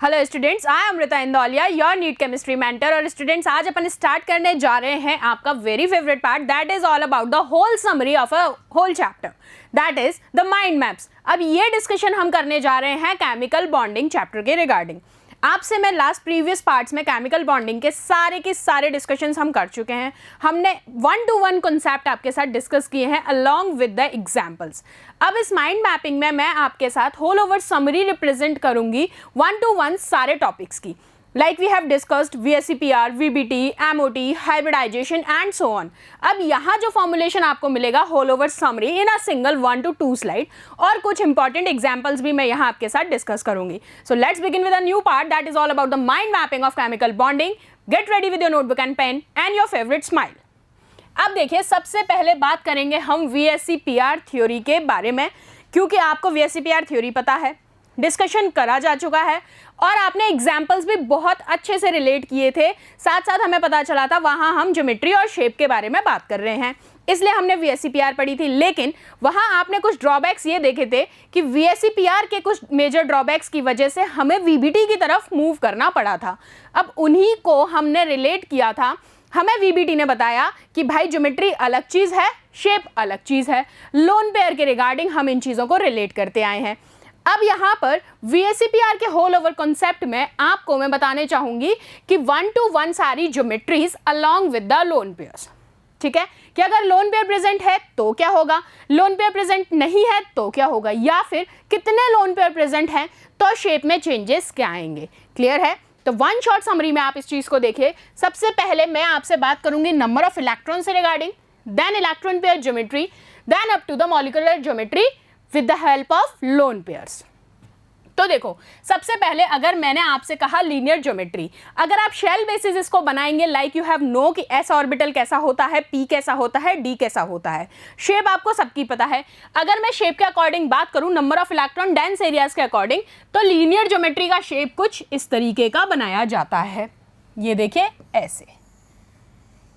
Hello students, I am Amrita Indauliya, your NEET chemistry mentor. और students, आज अपन स्टार्ट करने जा रहे हैं आपका very favourite part, that is all about the whole summary of a whole chapter, that is the mind maps. अब ये डिस्कशन हम करने जा रहे हैं केमिकल बॉन्डिंग चैप्टर के रिगार्डिंग। आपसे मैं लास्ट प्रीवियस पार्ट्स में केमिकल बॉन्डिंग के सारे डिस्कशंस हम कर चुके हैं। हमने 1-to-1 कॉन्सेप्ट आपके साथ डिस्कस किए हैं अलॉन्ग विद द एग्जांपल्स। अब इस माइंड मैपिंग में मैं आपके साथ होल ओवर समरी रिप्रेजेंट करूंगी 1-to-1 सारे टॉपिक्स की, like we have discussed VSEPR, VBT, MOT, hybridisation and so on. अब यहाँ जो फॉर्मुलेशन आपको मिलेगा whole over summary in a single 1 to 2 slide, और कुछ इंपॉर्टेंट एग्जांपल्स भी मैं यहाँ आपके साथ डिस्कस करूंगी। So let's begin with a new part that is all about the mind mapping of chemical bonding. Get ready with your notebook and pen and your favourite smile. अब देखिए, सबसे पहले बात करेंगे हम VSEPR थ्योरी के बारे में, क्योंकि आपको VSEPR थ्योरी पता है, डिस्कशन करा जा चुका है और आपने एग्जाम्पल्स भी बहुत अच्छे से रिलेट किए थे। साथ साथ हमें पता चला था वहाँ हम ज्योमेट्री और शेप के बारे में बात कर रहे हैं, इसलिए हमने VSEPR पढ़ी थी। लेकिन वहाँ आपने कुछ ड्रॉबैक्स ये देखे थे कि VSEPR के कुछ मेजर ड्रॉबैक्स की वजह से हमें VBT की तरफ मूव करना पड़ा था। अब उन्हीं को हमने रिलेट किया था। हमें VBT ने बताया कि भाई ज्योमेट्री अलग चीज़ है, शेप अलग चीज़ है। लोन पेयर के रिगार्डिंग हम इन चीज़ों को रिलेट करते आए हैं। अब यहाँ पर VSEPR के होल ओवर कॉन्सेप्ट में आपको मैं बताने चाहूंगी कि 1-to-1 सारी geometries along with the lone pairs. ठीक है, कि अगर लोन पेयर प्रेजेंट है तो क्या होगा, लोन पेयर प्रेजेंट नहीं है तो क्या होगा, या फिर कितने लोन पेयर प्रेजेंट हैं तो शेप में चेंजेस क्या आएंगे। क्लियर है? तो वन शॉर्ट समरी में आप इस चीज को देखिए। सबसे पहले मैं आपसे बात करूंगी नंबर ऑफ इलेक्ट्रॉन से regarding, then electron pair geometry, then up to the molecular geometry with the help of lone pairs. तो देखो, सबसे पहले अगर मैंने आपसे कहा लीनियर ज्योमेट्री, अगर आप शेल बेसिस इसको बनाएंगे, लाइक यू हैव नो कि S ऑर्बिटल कैसा होता है, P कैसा होता है, D कैसा होता है, शेप आपको सबकी पता है। अगर मैं शेप के अकॉर्डिंग बात करूं, number of electron dense areas के अकॉर्डिंग, तो लीनियर ज्योमेट्री का शेप कुछ इस तरीके का बनाया जाता है। ये देखिए ऐसे,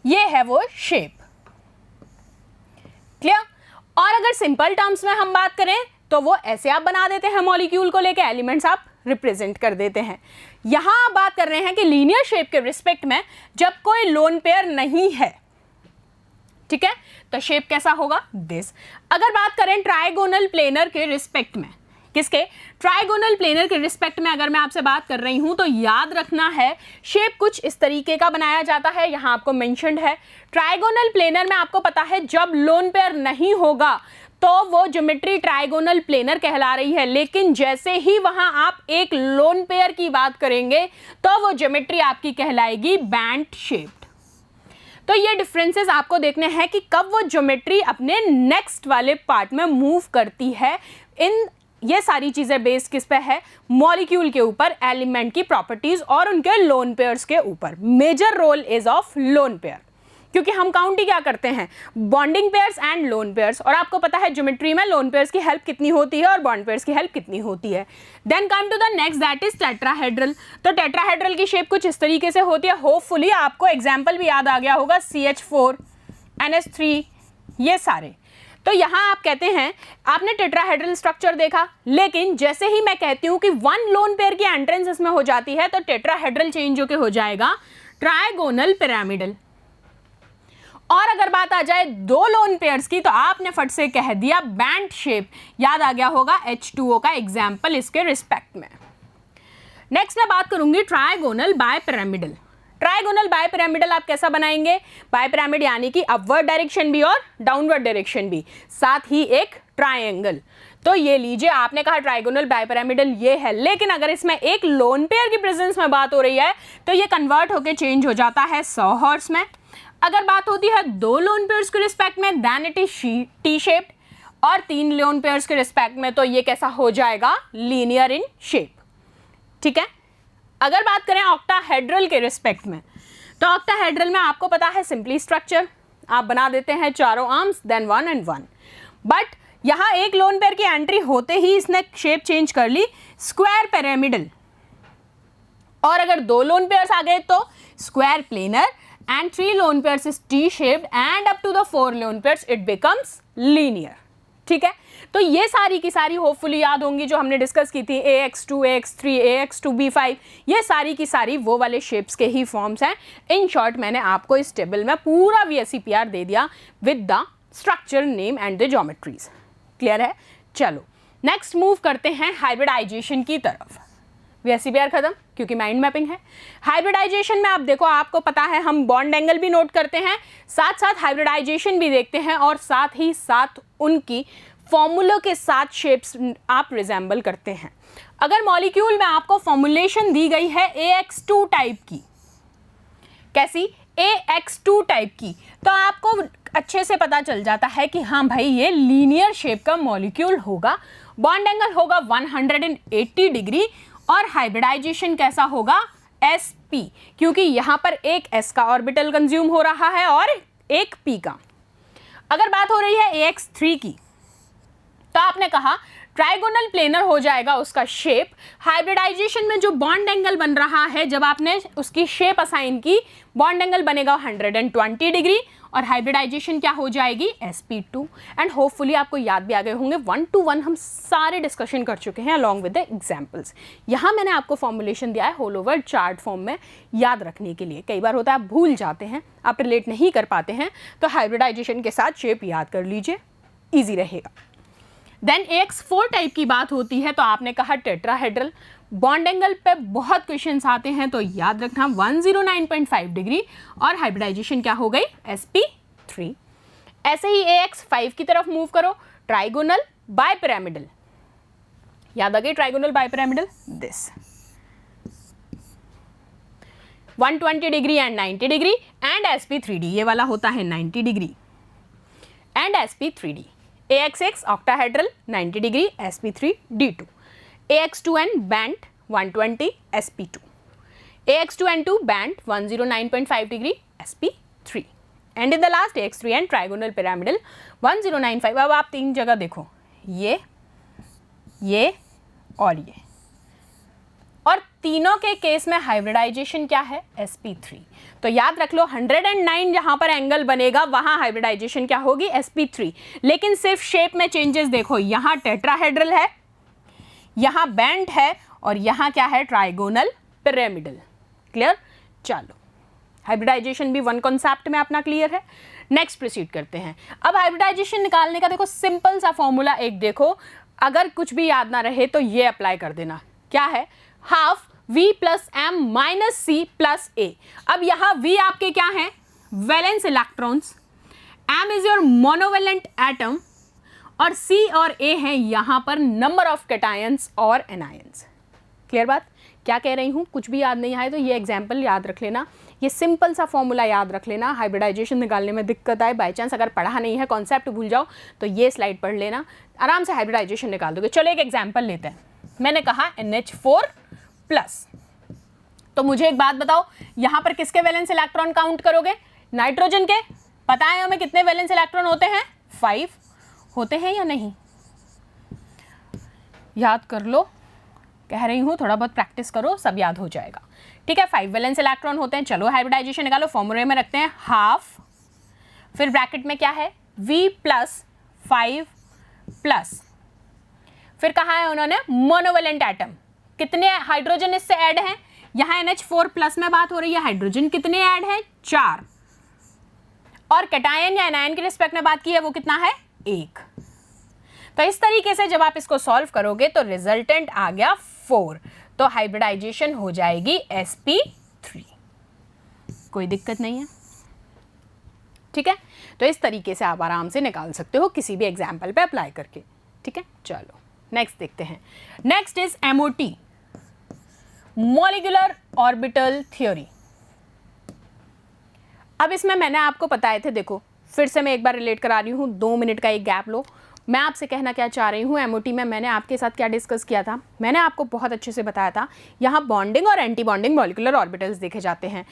ये है वो शेप। क्लियर? और अगर सिंपल टर्म्स में हम बात करें तो वो ऐसे आप बना देते हैं, मॉलिक्यूल को लेके एलिमेंट्स आप रिप्रेजेंट कर देते हैं। यहां आप बात कर रहे हैं कि लीनियर शेप के रिस्पेक्ट में जब कोई लोन पेयर नहीं है, ठीक है, तो शेप कैसा होगा, दिस। अगर बात करें ट्राइगोनल प्लेनर के रिस्पेक्ट में, किसके, ट्राइगोनल प्लेनर के रिस्पेक्ट में अगर मैं आपसे बात कर रही हूं, तो याद रखना है शेप कुछ इस तरीके का बनाया जाता है। यहां आपको मेंशन्ड है ट्राइगोनल प्लेनर में, आपको पता है जब लोन पेयर नहीं होगा तो वो ज्योमेट्री ट्राइगोनल प्लेनर कहला रही है। लेकिन जैसे ही वहां आप एक लोन पेयर की बात करेंगे तो वो ज्योमेट्री आपकी कहलाएगी बैंड शेप्ड। तो ये डिफरेंसेस आपको देखने हैं कि कब वो ज्योमेट्री अपने नेक्स्ट वाले पार्ट में मूव करती है। इन ये सारी चीजें बेस्ड किस पे है, मॉलिक्यूल के ऊपर, एलिमेंट की प्रॉपर्टीज और उनके लोन पेयर्स के ऊपर। Major role is of lone pair, क्योंकि हम काउंट ही क्या करते हैं, bonding pairs and lone pairs. और आपको पता है ज्योमेट्री में लोन पेयर्स की हेल्प कितनी होती है और बॉन्ड पेयर्स की हेल्प कितनी होती है। Then come to the next, that is tetrahedral. तो टेट्राहेड्रल की शेप कुछ इस तरीके से होती है। होपफुली आपको एग्जाम्पल भी याद आ गया होगा, CH4, NH3, ये सारे। तो यहाँ आप कहते हैं आपने टेट्राहेड्रल स्ट्रक्चर देखा, लेकिन जैसे ही मैं कहती हूँ कि 1 लोन पेयर की एंट्रेंस इसमें हो जाती है, तो टेट्राहेड्रल चेंज होकर हो जाएगा ट्राइगोनल पिरामिडल। और अगर बात आ जाए 2 लोन पेयर्स की, तो आपने फट से कह दिया बैंड शेप। याद आ गया होगा H2O का एग्जाम्पल इसके रिस्पेक्ट में। नेक्स्ट मैं बात करूंगी ट्राइगोनल बायपिरामिडल। ट्राइगोनल बायपिरामिडल आप कैसा बनाएंगे, बायपिरामिड यानी कि अपवर्ड डायरेक्शन भी और डाउनवर्ड डायरेक्शन भी, साथ ही एक ट्राइंगल। तो ये लीजिए, आपने कहा ट्राइगोनल बायपिरामिडल ये है, लेकिन अगर इसमें एक लोन पेयर की प्रेजेंस में बात हो रही है तो ये कन्वर्ट होकर चेंज हो जाता है सॉहॉर्स में। अगर बात होती है 2 लोन पेयर्स के रिस्पेक्ट में, then it is T shaped, और 3 लोन पेयर्स के रिस्पेक्ट में तो ये कैसा हो जाएगा, लीनियर इन शेप। ठीक है? अगर बात करें ऑक्टाहेड्रल के रिस्पेक्ट में, तो ऑक्टाहेड्रल में आपको पता है सिंपली स्ट्रक्चर आप बना देते हैं, चारों आर्म्स, देन 1 and 1। बट यहाँ एक लोन पेयर की एंट्री होते ही इसने शेप चेंज कर ली, स्क्वायर पिरामिडल। और अगर 2 लोन पेयर्स आ गए तो square planar, and 3 lone pairs is T-shaped, and up to the 4 lone pairs it becomes linear। ठीक है, तो ये सारी की सारी होपफुली याद होंगी जो हमने डिस्कस की थी, AX2, AX3, AX2, B5, ये सारी की सारी वो वाले शेप्स के ही फॉर्म्स हैं। इन शॉर्ट मैंने आपको इस टेबल में पूरा VSEPR दे दिया with the structure, name and the geometries. Clear है? चलो नेक्स्ट मूव करते हैं हाइब्रिडाइजेशन की तरफ। VSEPR खत्म क्योंकि माइंड मैपिंग है। हाइब्रिडाइजेशन में आप देखो, आपको पता है हम बॉन्ड एंगल भी नोट करते हैं, साथ साथ हाइब्रिडाइजेशन भी देखते हैं और साथ ही साथ उनकी फॉर्मूला के साथ शेप्स आप रिजेंबल करते हैं। अगर मॉलिक्यूल में आपको फॉर्मुलेशन दी गई है AX2 टाइप की, कैसी? AX2 टाइप की, तो आपको अच्छे से पता चल जाता है कि हाँ भाई ये लीनियर शेप का मॉलिक्यूल होगा, बॉन्ड एंगल होगा 180 डिग्री और हाइब्रिडाइजेशन कैसा होगा? sp, क्योंकि यहां पर एक s का ऑर्बिटल कंज्यूम हो रहा है और एक p का। अगर बात हो रही है AX3 की, तो आपने कहा ट्राइगोनल प्लेनर हो जाएगा उसका शेप। हाइब्रिडाइजेशन में जो बॉन्ड एंगल बन रहा है, जब आपने उसकी शेप असाइन की, बॉन्ड एंगल बनेगा 120 डिग्री और हाइब्रिडाइजेशन क्या हो जाएगी? sp2। एंड होपफुली आपको याद भी आ गए होंगे, 1 to 1 हम सारे डिस्कशन कर चुके हैं अलॉन्ग विद द एग्जाम्पल्स। यहाँ मैंने आपको फॉर्मुलेशन दिया है होल ओवर चार्ट फॉर्म में याद रखने के लिए। कई बार होता है आप भूल जाते हैं, आप रिलेट नहीं कर पाते हैं, तो हाइब्रिडाइजेशन के साथ शेप याद कर लीजिए, ईजी रहेगा। देन AX4 टाइप की बात होती है, तो आपने कहा टेट्राहेड्रल, बॉन्ड एंगल पे बहुत क्वेश्चंस आते हैं, तो याद रखना 109.5 डिग्री और हाइब्रिडाइजेशन क्या हो गई? sp3। ऐसे ही AX5 की तरफ मूव करो, ट्राइगोनल बाइपिरामिडल, याद आ गई trigonal bipyramidal, this 120 degree and 90 degree and sp3d, ये वाला होता है 90 degree and sp3d। AX6 octahedral 90 degree sp3d2, AX2n band 120 sp2, AX2n2 band 109.5 degree sp3 and in the last AX3n trigonal pyramidal 1095। अब आप तीन जगह देखो, ये और ये, और तीनों के केस में हाइब्रिडाइजेशन क्या है? sp3। तो याद रख लो 109 जहां पर एंगल बनेगा वहां हाइब्रिडाइजेशन क्या होगी? sp3। लेकिन सिर्फ शेप में चेंजेस देखो, यहां टेट्राहेड्रल है, यहां बैंड है और यहां क्या है? Trigonal pyramidal. क्लियर? चलो हाइब्रिडाइजेशन भी वन कॉन्सेप्ट में अपना क्लियर है। नेक्स्ट प्रोसीड करते हैं। अब हाइब्रिडाइजेशन निकालने का देखो सिंपल सा फॉर्मूला एक देखो, अगर कुछ भी याद ना रहे तो ये अप्लाई कर देना। क्या है? Half V plus M minus C plus A। अब यहाँ V आपके क्या हैं? Valence electrons, M is your monovalent atom और C और A हैं यहाँ पर नंबर ऑफ कैटायंस और एनायंस। क्लियर बात? क्या कह रही हूँ? कुछ भी याद नहीं आए तो ये एग्जाम्पल याद रख लेना, ये सिंपल सा फॉर्मूला याद रख लेना। हाइब्रिडाइजेशन निकालने में दिक्कत आए, बाई चांस अगर पढ़ा नहीं है, कॉन्सेप्ट भूल जाओ, तो ये स्लाइड पढ़ लेना, आराम से हाइब्रिडाइजेशन निकाल दोगे। चलो एक एग्जाम्पल लेते हैं। मैंने कहा NH4 प्लस, तो मुझे एक बात बताओ, यहाँ पर किसके वैलेंस इलेक्ट्रॉन काउंट करोगे? नाइट्रोजन के। पता है हमें कितने वैलेंस इलेक्ट्रॉन होते हैं? 5 होते हैं या नहीं? याद कर लो, कह रही हूँ थोड़ा बहुत प्रैक्टिस करो, सब याद हो जाएगा। ठीक है, 5 वैलेंस इलेक्ट्रॉन होते हैं। चलो हाइब्रिडाइजेशन निकालो, फॉर्मूले में रखते हैं हाफ, फिर ब्रैकेट में क्या है? V प्लस 5 प्लस, फिर कहा है उन्होंने मोनोवेलेंट एटम, कितने हाइड्रोजन इससे ऐड हैं? यहाँ NH4 प्लस में बात हो रही है, हाइड्रोजन कितने ऐड हैं? 4। और कैटायन या एनायन के रिस्पेक्ट में बात की है, वो कितना है? 1। तो इस तरीके से जब आप इसको सॉल्व करोगे तो रिजल्टेंट आ गया 4, तो हाइब्रिडाइजेशन हो जाएगी sp3। कोई दिक्कत नहीं है, ठीक है? तो इस तरीके से आप आराम से निकाल सकते हो किसी भी एग्जाम्पल पे अप्लाई करके। ठीक है, चलो नेक्स्ट देखते हैं। Next is MOT, molecular orbital theory. अब इसमें मैंने आपको बताए थे, देखो फिर से मैं एक बार रिलेट करा रही हूँ, 2 मिनट का एक गैप लो। मैं आपसे कहना क्या चाह रही हूँ, MOT में मैंने आपके साथ क्या डिस्कस किया था? मैंने आपको बहुत अच्छे से बताया था, यहाँ बॉन्डिंग और एंटी बॉन्डिंग मॉलिक्यूलर ऑर्बिटल्स देखे जाते हैं।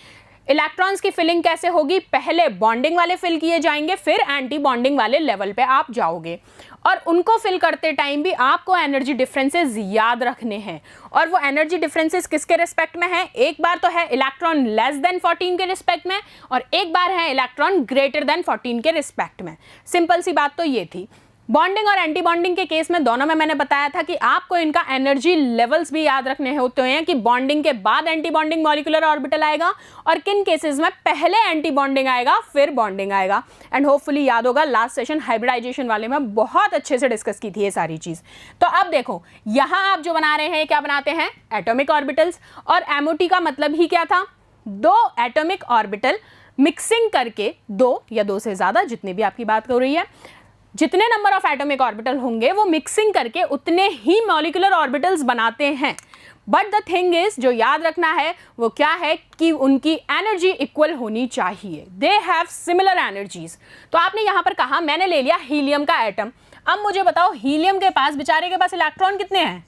इलेक्ट्रॉन्स की फिलिंग कैसे होगी? पहले बॉन्डिंग वाले फिल किए जाएंगे, फिर एंटी बॉन्डिंग वाले लेवल पे आप जाओगे, और उनको फिल करते टाइम भी आपको एनर्जी डिफरेंसेस याद रखने हैं। और वो एनर्जी डिफरेंसेस किसके रिस्पेक्ट में है? एक बार तो है इलेक्ट्रॉन लेस देन 14 के रिस्पेक्ट में, और एक बार है इलेक्ट्रॉन ग्रेटर देन 14 के रिस्पेक्ट में। सिंपल सी बात तो ये थी। बॉन्डिंग और एंटी बॉन्डिंग के केस में दोनों में मैंने बताया था कि आपको इनका एनर्जी लेवल्स भी याद रखने होते हैं कि बॉन्डिंग के बाद एंटी बॉन्डिंग मॉलिक्यूलर ऑर्बिटल आएगा और किन केसेस में पहले एंटी बॉन्डिंग आएगा फिर बॉन्डिंग आएगा। एंड होपफुली याद होगा लास्ट सेशन हाइब्रिडाइजेशन वाले में बहुत अच्छे से डिस्कस की थी ये सारी चीज। तो अब देखो यहां आप जो बना रहे हैं क्या बनाते हैं, एटॉमिक ऑर्बिटल्स। और एमओटी का मतलब ही क्या था, दो एटॉमिक ऑर्बिटल मिक्सिंग करके, दो या दो से ज्यादा जितनी भी आपकी बात हो रही है, जितने नंबर ऑफ एटॉमिक ऑर्बिटल होंगे वो मिक्सिंग करके उतने ही मॉलिक्यूलर ऑर्बिटल्स बनाते हैं। बट द थिंग इज, जो याद रखना है वो क्या है कि उनकी एनर्जी इक्वल होनी चाहिए, दे हैव सिमिलर एनर्जीज। तो आपने यहां पर कहा मैंने ले लिया हीलियम का एटम। अब मुझे बताओ हीलियम के पास, बेचारे के पास इलेक्ट्रॉन कितने हैं,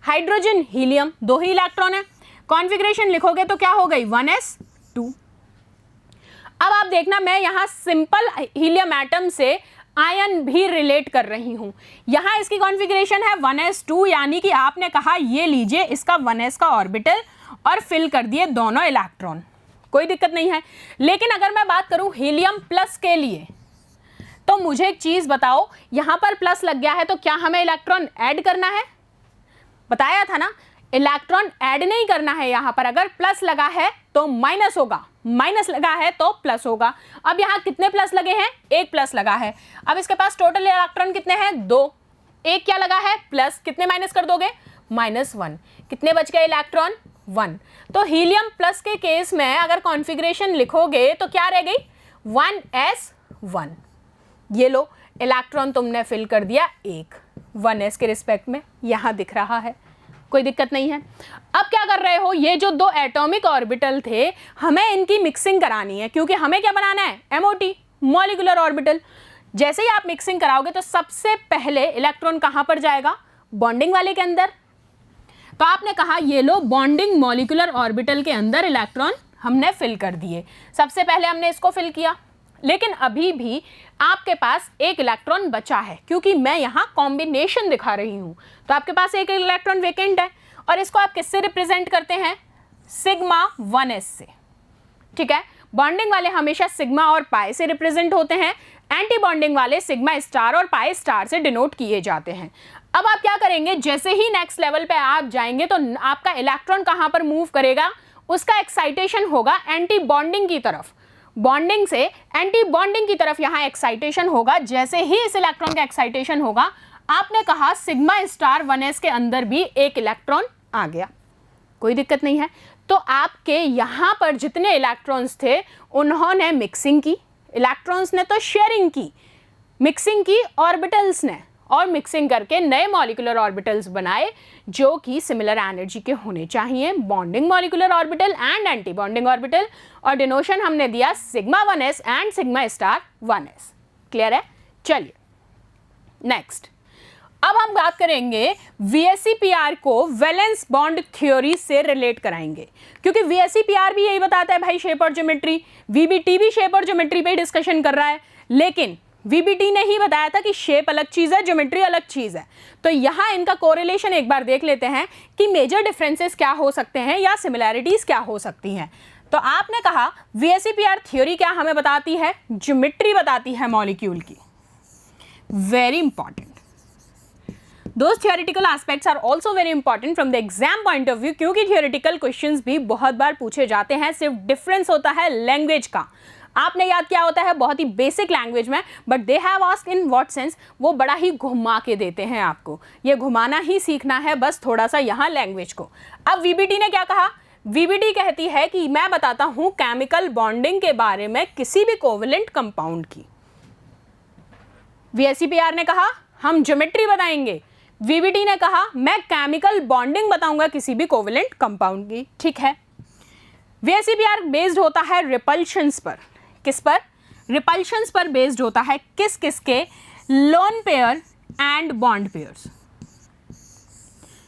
हाइड्रोजन हीलियम दो ही इलेक्ट्रॉन है। कॉन्फिगरेशन लिखोगे तो क्या हो गई 1s2। अब आप देखना मैं यहां सिंपल हीलियम एटम से आयन भी रिलेट कर रही हूं। यहां इसकी कॉन्फ़िगरेशन है 1s2, यानी कि आपने कहा ये लीजिए इसका 1s का ऑर्बिटल और फिल कर दिए दोनों इलेक्ट्रॉन, कोई दिक्कत नहीं है। लेकिन अगर मैं बात करूं हीलियम प्लस के लिए, तो मुझे एक चीज बताओ, यहां पर प्लस लग गया है तो क्या हमें इलेक्ट्रॉन ऐड करना है, बताया था ना इलेक्ट्रॉन ऐड नहीं करना है। यहां पर अगर प्लस लगा है तो माइनस होगा, माइनस लगा है तो प्लस होगा। अब यहां कितने प्लस लगे हैं, एक प्लस लगा है। अब इसके पास टोटल इलेक्ट्रॉन कितने हैं, दो, एक क्या लगा है प्लस, कितने माइनस कर दोगे -1, कितने बच गए इलेक्ट्रॉन 1। तो हीलियम प्लस के केस में अगर कॉन्फ़िगरेशन लिखोगे तो क्या रह गई 1s1। ये लो इलेक्ट्रॉन तुमने फिल कर दिया एक 1s के रिस्पेक्ट में, यहां दिख रहा है, कोई दिक्कत नहीं है। अब क्या कर रहे हो, ये जो दो एटॉमिक ऑर्बिटल थे हमें इनकी मिक्सिंग करानी है, क्योंकि हमें क्या बनाना है एमओटी मॉलिक्यूलर ऑर्बिटल। जैसे ही आप मिक्सिंग कराओगे तो सबसे पहले इलेक्ट्रॉन कहां पर जाएगा, बॉन्डिंग वाले के अंदर। तो आपने कहा ये लो बॉन्डिंग मॉलिक्यूलर ऑर्बिटल के अंदर इलेक्ट्रॉन हमने फिल कर दिए। सबसे पहले हमने इसको फिल किया, लेकिन अभी भी आपके पास एक इलेक्ट्रॉन बचा है, क्योंकि मैं यहाँ कॉम्बिनेशन दिखा रही हूँ। तो आपके पास एक इलेक्ट्रॉन वेकेंट है और इसको आप किससे रिप्रेजेंट करते हैं, सिग्मा 1s से, ठीक है। बॉन्डिंग वाले हमेशा सिग्मा और पाई से रिप्रेजेंट होते हैं, एंटी बॉन्डिंग वाले सिग्मा स्टार और पाई स्टार से डिनोट किए जाते हैं। अब आप क्या करेंगे, जैसे ही नेक्स्ट लेवल पे आप जाएंगे तो आपका इलेक्ट्रॉन कहाँ पर मूव करेगा, उसका एक्साइटेशन होगा एंटी बॉन्डिंग की तरफ, बॉन्डिंग से एंटी बॉन्डिंग की तरफ यहाँ एक्साइटेशन होगा। जैसे ही इस इलेक्ट्रॉन का एक्साइटेशन होगा, आपने कहा सिग्मा स्टार 1s के अंदर भी एक इलेक्ट्रॉन आ गया, कोई दिक्कत नहीं है। तो आपके यहाँ पर जितने इलेक्ट्रॉन्स थे उन्होंने मिक्सिंग की, इलेक्ट्रॉन्स ने तो शेयरिंग की, मिक्सिंग की ऑर्बिटल्स ने, और मिक्सिंग करके नए मॉलिक्यूलर ऑर्बिटल्स बनाए जो कि सिमिलर एनर्जी के होने चाहिए, bonding molecular orbital and anti bonding orbital. और डिनोशन हमने दिया sigma 1s and sigma star 1s। Clear है, चलिए नेक्स्ट। अब हम बात करेंगे VSEPR को वैलेंस बॉन्ड थ्योरी से रिलेट कराएंगे, क्योंकि VSEPR भी यही बताता है भाई शेप और ज्योमेट्री, VBT भी शेप और ज्योमेट्री पे डिस्कशन कर रहा है, लेकिन VBT ने ही बताया था कि शेप अलग चीज़ है, ज्योमेट्री अलग चीज़ है। तो यहाँ इनका कोरिलेशन एक बार देख लेते हैं कि मेजर डिफरेंसेस क्या हो सकते हैं या सिमिलैरिटीज़ क्या हो सकती हैं। तो आपने कहा VSEPR थ्योरी क्या हमें बताती है, ज्योमेट्री बताती है मॉलिक्यूल की, very important. Those theoretical aspects are also very important from the exam point of view, क्योंकि theoretical questions भी बहुत बार पूछे जाते हैं। सिर्फ डिफरेंस होता है लैंग्वेज का, आपने याद किया होता है बहुत ही बेसिक लैंग्वेज में, but they have asked in what sense, वो बड़ा ही घुमा के देते हैं आपको, ये घुमाना ही सीखना है बस थोड़ा सा यहाँ लैंग्वेज को। अब VBT ने क्या कहा, VBT कहती है कि मैं बताता हूँ केमिकल बॉन्डिंग के बारे में किसी भी कोवेलेंट कंपाउंड की। VSEPR ने कहा हम ज्योमेट्री बताएंगे, VBT ने कहा मैं केमिकल बॉन्डिंग बताऊंगा किसी भी कोवेलेंट कंपाउंड की, ठीक है। VSEPR बेस्ड होता है रिपल्शंस पर, किस पर, रिपल्शंस पर बेस्ड होता है, किस किस के, lone pair and bond pairs.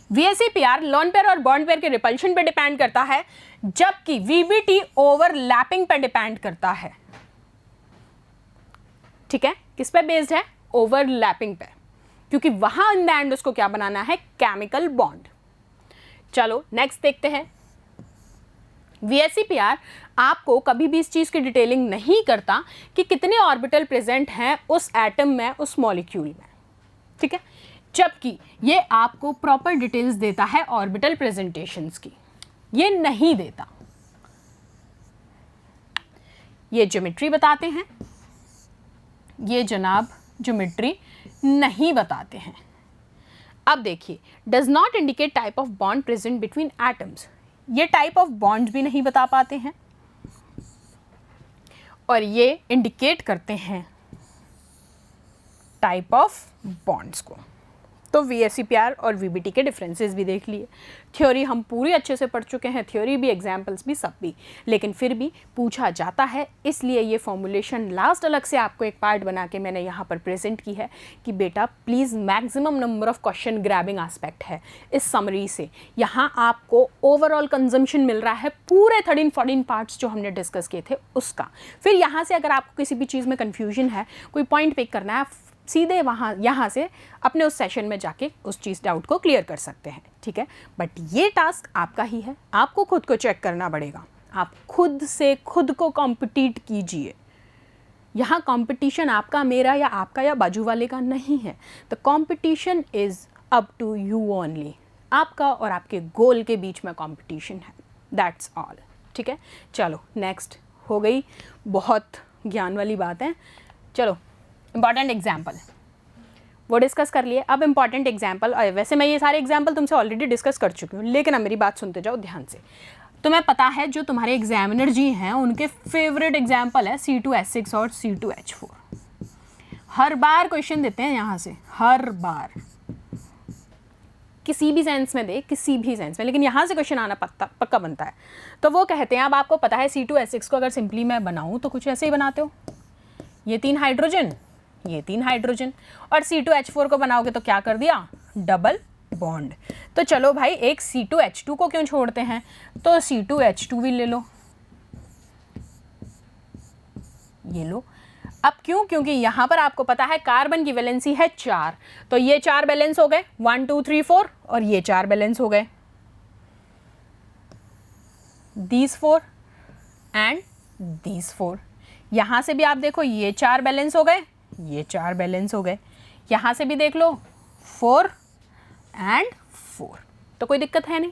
VSEPR lone pair और बॉन्ड पेयर के रिपल्शन पे डिपेंड करता है, जबकि VBT ओवरलैपिंग पे डिपेंड करता है, ठीक है। किस पे बेस्ड है, ओवरलैपिंग पे, क्योंकि वहां इन द एंड उसको क्या बनाना है, केमिकल बॉन्ड। चलो नेक्स्ट देखते हैं। VSEPR आपको कभी भी इस चीज़ की डिटेलिंग नहीं करता कि कितने ऑर्बिटल प्रेजेंट हैं उस एटम में, उस मॉलिक्यूल में, ठीक है, जबकि ये आपको प्रॉपर डिटेल्स देता है ऑर्बिटल प्रेजेंटेशंस की, ये नहीं देता। ये ज्योमेट्री बताते हैं, ये जनाब ज्योमेट्री नहीं बताते हैं। अब देखिए, does not indicate type of bond present between atoms, ये टाइप ऑफ बॉन्ड भी नहीं बता पाते हैं, और ये इंडिकेट करते हैं टाइप ऑफ बॉन्ड्स को। तो VSEPR और VBT के डिफरेंसेस भी देख लिए। थ्योरी हम पूरी अच्छे से पढ़ चुके हैं, थ्योरी भी, एग्जाम्पल्स भी, सब भी, लेकिन फिर भी पूछा जाता है, इसलिए ये फॉर्मुलेशन लास्ट अलग से आपको एक पार्ट बना के मैंने यहाँ पर प्रेजेंट की है कि बेटा please maximum number of question grabbing aspect है इस समरी से। यहाँ आपको ओवरऑल कंजम्पशन मिल रहा है पूरे 13-14 पार्ट्स जो हमने डिस्कस किए थे उसका। फिर यहाँ से अगर आपको किसी भी चीज़ में कन्फ्यूजन है, कोई पॉइंट पिक करना है, सीधे यहाँ से अपने उस सेशन में जाके उस चीज़ डाउट को क्लियर कर सकते हैं, ठीक है। बट ये टास्क आपका ही है, आपको खुद को चेक करना पड़ेगा, आप खुद से खुद को कॉम्पिटिट कीजिए। यहाँ कंपटीशन आपका, मेरा या आपका या बाजू वाले का नहीं है। The competition is up to you only, आपका और आपके गोल के बीच में कंपटीशन है, दैट्स ऑल, ठीक है। चलो नेक्स्ट, हो गई बहुत ज्ञान वाली बात है। चलो इंपॉर्टेंट एग्जाम्पल वो डिस्कस कर लिए। अब इंपॉर्टेंट एग्जाम्पल, वैसे मैं ये सारे एग्जाम्पल तुमसे ऑलरेडी डिस्कस कर चुकी हूँ, लेकिन अब मेरी बात सुनते जाओ ध्यान से। तुम्हें पता है जो तुम्हारे एग्जामिनर जी हैं उनके फेवरेट एग्जाम्पल है C2H6 और C2H4। हर बार क्वेश्चन देते हैं यहाँ से, हर बार, किसी भी सेंस में दे, किसी भी सेंस में, लेकिन यहाँ से क्वेश्चन आना पक्का बनता है। तो वो कहते हैं, अब आपको पता है C2H6 को अगर सिंपली मैं बनाऊँ तो कुछ ऐसे ही बनाते हो, ये 3 हाइड्रोजन, ये 3 हाइड्रोजन, और C2H4 को बनाओगे तो क्या कर दिया, डबल बॉन्ड। तो चलो भाई एक C2H2 को क्यों छोड़ते हैं, तो C2H2 भी ले लो, ये लो। अब क्यों, क्योंकि यहाँ पर आपको पता है कार्बन की वैलेंसी है 4, तो ये 4 बैलेंस हो गए, 1 2 3 4, और ये 4 बैलेंस हो गए, these 4 एंड these 4। यहाँ से भी आप देखो ये 4 बैलेंस हो गए, ये 4 बैलेंस हो गए, यहाँ से भी देख लो 4 एंड 4, तो कोई दिक्कत है नहीं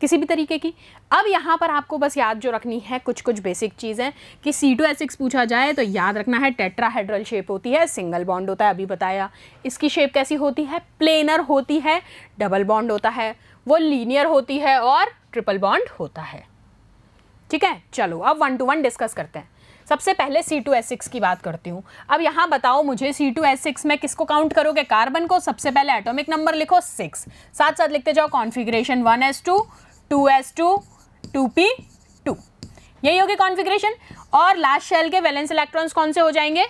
किसी भी तरीके की। अब यहाँ पर आपको बस याद जो रखनी है कुछ बेसिक चीज़ें कि C2H6 पूछा जाए तो याद रखना है टेट्राहेड्रल शेप होती है, सिंगल बॉन्ड होता है, अभी बताया। इसकी शेप कैसी होती है, प्लेनर होती है, डबल बॉन्ड होता है, वो लीनियर होती है, और ट्रिपल बॉन्ड होता है, ठीक है। चलो अब 1 to 1 डिस्कस करते हैं। सबसे पहले C2H6 की बात करती हूँ। अब यहाँ बताओ मुझे C2H6 में किसको काउंट करोगे, कार्बन को। सबसे पहले एटॉमिक नंबर लिखो 6, साथ साथ लिखते जाओ कॉन्फ़िगरेशन 1s2 2s2 2p2, यही होगी कॉन्फ़िगरेशन। और लास्ट शेल के वैलेंस इलेक्ट्रॉन्स कौन से हो जाएंगे,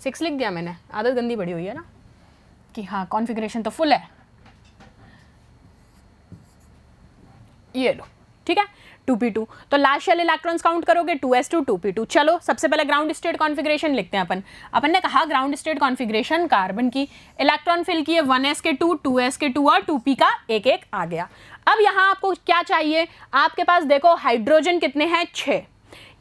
6 लिख दिया मैंने, आदत गंदी बड़ी हुई है ना कि हाँ कॉन्फ़िगरेशन तो फुल है, ये लो, ठीक है, 2p2। तो लास्ट शेल इलेक्ट्रॉन्स काउंट करोगे 2s2 2p2। चलो सबसे पहले ग्राउंड स्टेट कॉन्फ़िगरेशन लिखते हैं अपन ने कहा ग्राउंड स्टेट कॉन्फ़िगरेशन कार्बन की, इलेक्ट्रॉन फिल किए 1s के 2 2s के 2 और 2p का एक एक आ गया। अब यहाँ आपको क्या चाहिए, आपके पास देखो हाइड्रोजन कितने हैं, 6,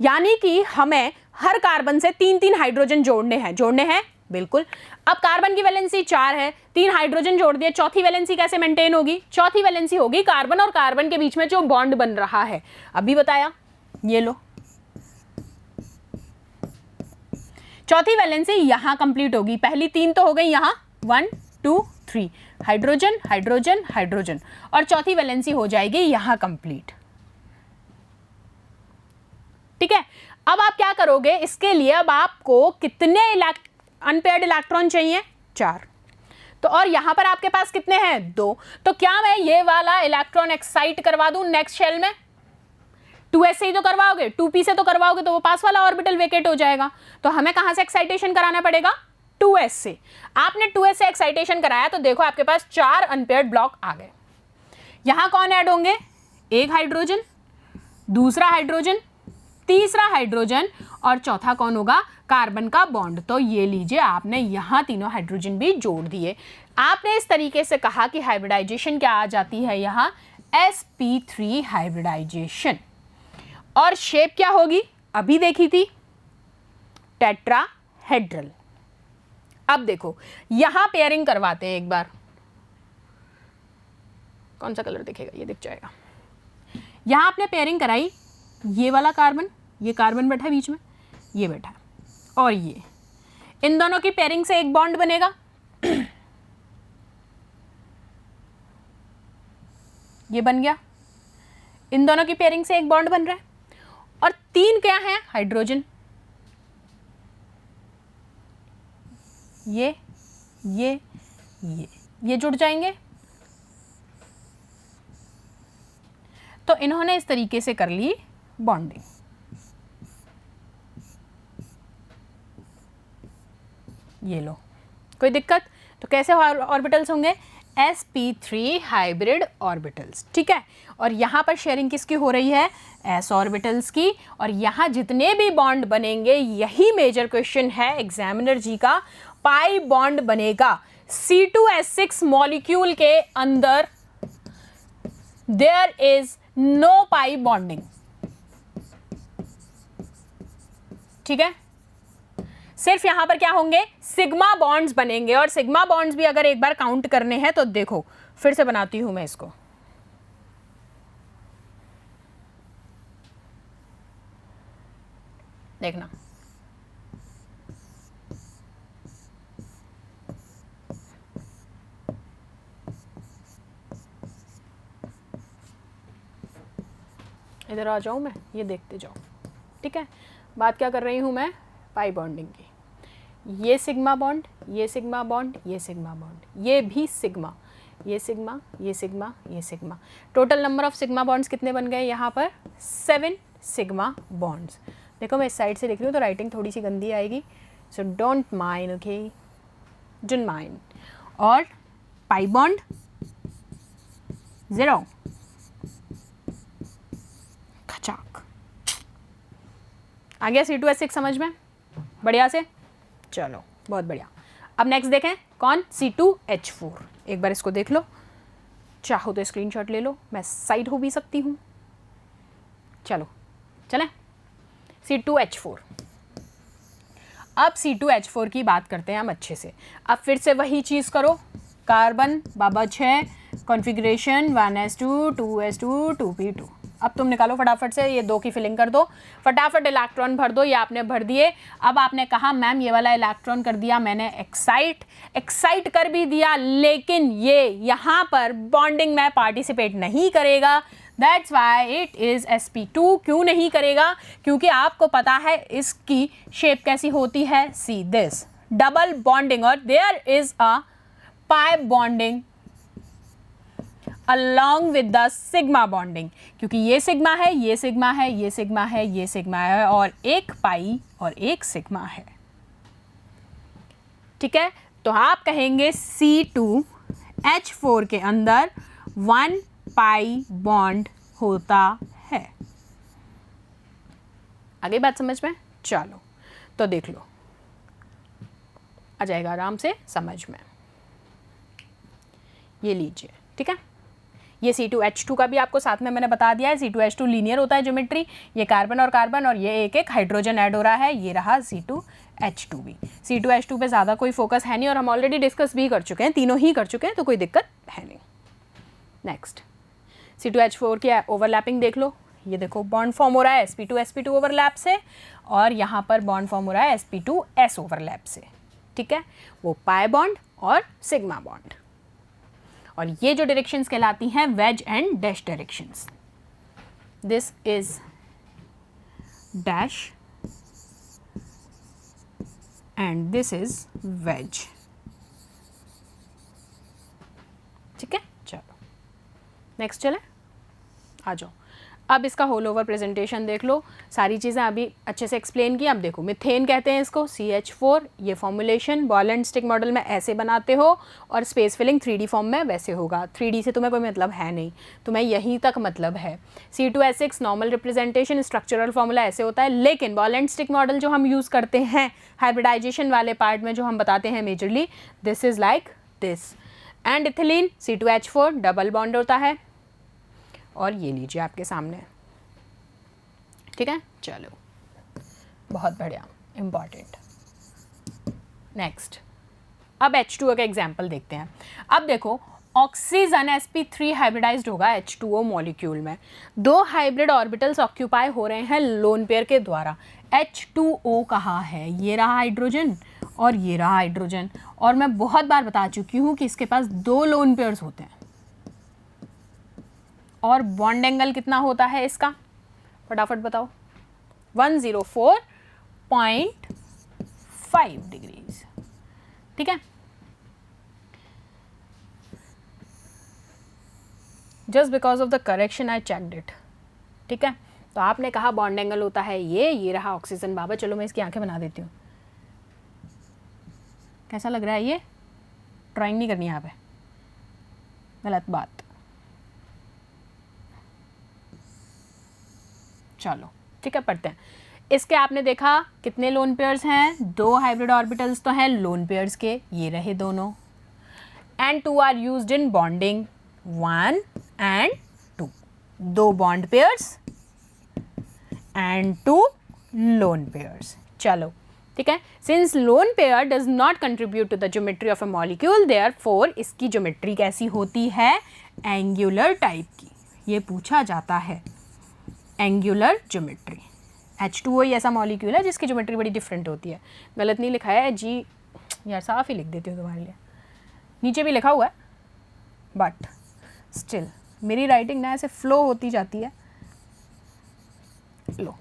यानी कि हमें हर कार्बन से 3-3 हाइड्रोजन जोड़ने हैं, बिल्कुल। अब कार्बन की वैलेंसी 4 है, 3 हाइड्रोजन जोड़ दिए, चौथी वैलेंसी कैसे मेंटेन होगी, चौथी वैलेंसी होगी कार्बन और कार्बन के बीच में जो बॉन्ड बन रहा है, अभी बताया, ये लो। चौथी वैलेंसी यहाँ कंप्लीट होगी, पहली 3 तो हो गई यहाँ 1 2 3 हाइड्रोजन हाइड्रोजन हाइड्रोजन, और चौथी वैलेंसी हो जाएगी यहाँ कंप्लीट, ठीक है। अब आप क्या करोगे इसके लिए, अब आपको कितने अनपेयर्ड इलेक्ट्रॉन चाहिए, 4, तो और यहां पर आपके पास कितने हैं, 2, तो क्या मैं ये वाला इलेक्ट्रॉन एक्साइट करवा दूं नेक्स्ट शेल में, 2s से ही तो करवाओगे, 2p से तो करवाओगे तो वो पास वाला ऑर्बिटल वेकेट हो जाएगा, तो हमें कहां से एक्साइटेशन कराना पड़ेगा, 2s से। आपने 2s से एक्साइटेशन कराया तो देखो आपके पास 4 अनपेयर्ड ब्लॉक आ गए। यहां कौन ऐड होंगे, एक हाइड्रोजन, दूसरा हाइड्रोजन, तीसरा हाइड्रोजन, और चौथा कौन होगा, कार्बन का बॉन्ड। तो ये लीजिए आपने यहाँ तीनों हाइड्रोजन भी जोड़ दिए। आपने इस तरीके से कहा कि हाइब्रिडाइजेशन क्या आ जाती है यहाँ, sp3 हाइब्रिडाइजेशन, और शेप क्या होगी, अभी देखी थी, टेट्राहेड्रल। अब देखो यहां पेयरिंग करवाते हैं एक बार, कौन सा कलर दिखेगा, ये दिख जाएगा। यहां आपने पेयरिंग कराई, ये वाला कार्बन, ये कार्बन बैठा है बीच में, ये बैठा है, और ये, इन दोनों की पेयरिंग से एक बॉन्ड बनेगा, ये बन गया, इन दोनों की पेयरिंग से एक बॉन्ड बन रहा है, और 3 क्या है, हाइड्रोजन, ये जुड़ जाएंगे। तो इन्होंने इस तरीके से कर ली बॉन्डिंग। ये लो, कोई दिक्कत? तो कैसे ऑर्बिटल्स होंगे, sp3 हाइब्रिड ऑर्बिटल्स, ठीक है। और यहाँ पर शेयरिंग किसकी हो रही है, s ऑर्बिटल्स की। और यहाँ जितने भी बॉन्ड बनेंगे, यही मेजर क्वेश्चन है एग्जामिनर जी का, पाई बॉन्ड बनेगा C2H6 मॉलिक्यूल के अंदर, there is no pi bonding, ठीक है। सिर्फ यहां पर क्या होंगे, सिग्मा बॉन्ड्स बनेंगे। और सिग्मा बॉन्ड्स भी अगर एक बार काउंट करने हैं तो देखो, फिर से बनाती हूं मैं इसको, देखना, इधर आ जाऊं मैं, ये देखते जाओ, ठीक है। बात क्या कर रही हूं मैं, पाई बॉन्डिंग की। ये सिग्मा बॉन्ड, ये सिग्मा बॉन्ड, ये सिग्मा बॉन्ड, ये भी सिग्मा, ये सिग्मा, ये सिग्मा, ये sigma. Total number of sigma bonds कितने बन गए यहाँ पर, 7 सिग्मा बॉन्ड्स। देखो मैं इस साइड से लिख रही हूँ तो राइटिंग थोड़ी सी गंदी आएगी, so don't mind, okay, don't mind. और पाई बॉन्ड 0, खचाक, आ गया C2H6 समझ में, बढ़िया से, चलो बहुत बढ़िया। अब नेक्स्ट देखें, कौन, C2H4। एक बार इसको देख लो, चाहो तो स्क्रीनशॉट ले लो, मैं साइड हो भी सकती हूँ। चलो चलें, C2H4। अब C2H4 की बात करते हैं हम अच्छे से। अब फिर से वही चीज़ करो, कार्बन बाबा 6, कॉन्फ़िगरेशन 1s2 2s2 2p2। अब तुम निकालो फटाफट से, ये 2 की फिलिंग कर दो, फटाफट इलेक्ट्रॉन भर दो। ये आपने भर दिए। अब आपने कहा मैम ये वाला इलेक्ट्रॉन कर दिया मैंने एक्साइट कर भी दिया, लेकिन ये यहाँ पर बॉन्डिंग में पार्टिसिपेट नहीं करेगा, that's why it is sp2। क्यों नहीं करेगा, क्योंकि आपको पता है इसकी शेप कैसी होती है, सी दिस, डबल बॉन्डिंग, और there is a pi bonding along with the sigma bonding, क्योंकि ये सिग्मा है, ये सिग्मा है, ये सिग्मा है, ये सिग्मा है, और एक पाई और एक सिग्मा है, ठीक है। तो आप कहेंगे C2H4 के अंदर 1 पाई बॉन्ड होता है। आगे बात समझ में, चलो तो देख लो, आ जाएगा आराम से समझ में। ये लीजिए, ठीक है। ये C2H2 का भी आपको साथ में मैंने बता दिया है, C2H2 लीनियर होता है ज्योमेट्री, ये कार्बन और कार्बन, और ये एक एक हाइड्रोजन ऐड हो रहा है, ये रहा C2H2 भी। C2H2 पे ज़्यादा कोई फोकस है नहीं, और हम ऑलरेडी डिस्कस भी कर चुके हैं, तीनों ही कर चुके हैं, तो कोई दिक्कत है नहीं। नेक्स्ट, C2H4 की ओवरलैपिंग देख लो, ये देखो बॉन्ड फॉर्म हो रहा है sp2 ओवरलैप से, और यहाँ पर बॉन्ड फॉर्म हो रहा है sp2s ओवरलैप से, ठीक है। वो पाई बॉन्ड और सिग्मा बॉन्ड, और ये जो डायरेक्शंस कहलाती हैं wedge and dash directions. This is dash and this is wedge, ठीक है। चलो नेक्स्ट चले, आ जाओ। अब इसका होल ओवर प्रेजेंटेशन देख लो, सारी चीज़ें अभी अच्छे से एक्सप्लेन की। अब देखो मिथेन कहते हैं इसको, CH4, ये formulation ball and stick model में ऐसे बनाते हो, और स्पेस फिलिंग 3D फॉर्म में वैसे होगा। 3D से तुम्हें कोई मतलब है नहीं, तुम्हें यहीं तक मतलब है। C2H6 normal representation, structural formula ऐसे होता है, लेकिन बॉल एंड स्टिक मॉडल जो हम यूज़ करते हैं हाइब्रिडाइजेशन वाले पार्ट में, जो हम बताते हैं majorly, this is like this. And ethylene C2H4 double bond होता है, और ये लीजिए आपके सामने, ठीक है। चलो बहुत बढ़िया, इम्पॉर्टेंट। नेक्स्ट अब H2O का एग्जाम्पल देखते हैं। अब देखो ऑक्सीजन sp3 हाइब्रिडाइज्ड होगा H2O मॉलिक्यूल में, 2 हाइब्रिड ऑर्बिटल्स ऑक्यूपाई हो रहे हैं लोन पेयर के द्वारा। H2O कहाँ है? ये रहा हाइड्रोजन और ये रहा हाइड्रोजन, और मैं बहुत बार बता चुकी हूँ कि इसके पास 2 लोन पेयर्स होते हैं। और बॉन्ड एंगल कितना होता है इसका, फटाफट बताओ। 104.5 डिग्रीज, ठीक है। Just because of the correction I checked it, ठीक है। तो आपने कहा बॉन्ड एंगल होता है ये रहा ऑक्सीजन। बाबा चलो मैं इसकी आंखें बना देती हूँ। कैसा लग रहा है ये? ड्राइंग नहीं करनी यहाँ पे, गलत बात। चलो ठीक है, पढ़ते हैं। इसके आपने देखा कितने लोन पेयर्स हैं? 2 हाइब्रिड ऑर्बिटल्स तो हैं लोन पेयर्स के, ये रहे दोनों। And 2 are used in bonding, 1 and 2, 2 bond pairs and 2 lone pairs. चलो ठीक है। Since lone pair does not contribute to the geometry of a molecule, therefore इसकी ज्योमेट्री कैसी होती है? एंगुलर टाइप की। ये पूछा जाता है, एंगुलर ज्योमेट्री। H2O ही ऐसा मॉलिक्यूल है जिसकी ज्योमेट्री बड़ी डिफरेंट होती है। गलत नहीं लिखा है जी यार, साफ ही लिख देती हूँ तुम्हारे लिए, नीचे भी लिखा हुआ है, बट स्टिल मेरी राइटिंग ना ऐसे फ्लो होती जाती है। लो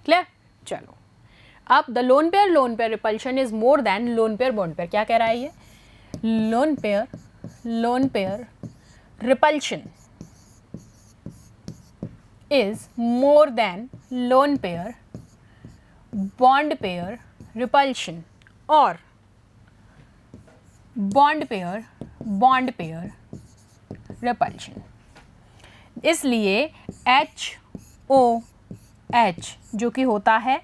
क्लियर। चलो अब the lone pair repulsion is more than lone pair bond pair. क्या कह रहा है ये? Lone pair repulsion is more than lone pair bond pair repulsion, और बॉन्ड पेयर रिपल्शन। इसलिए HOH जो कि होता है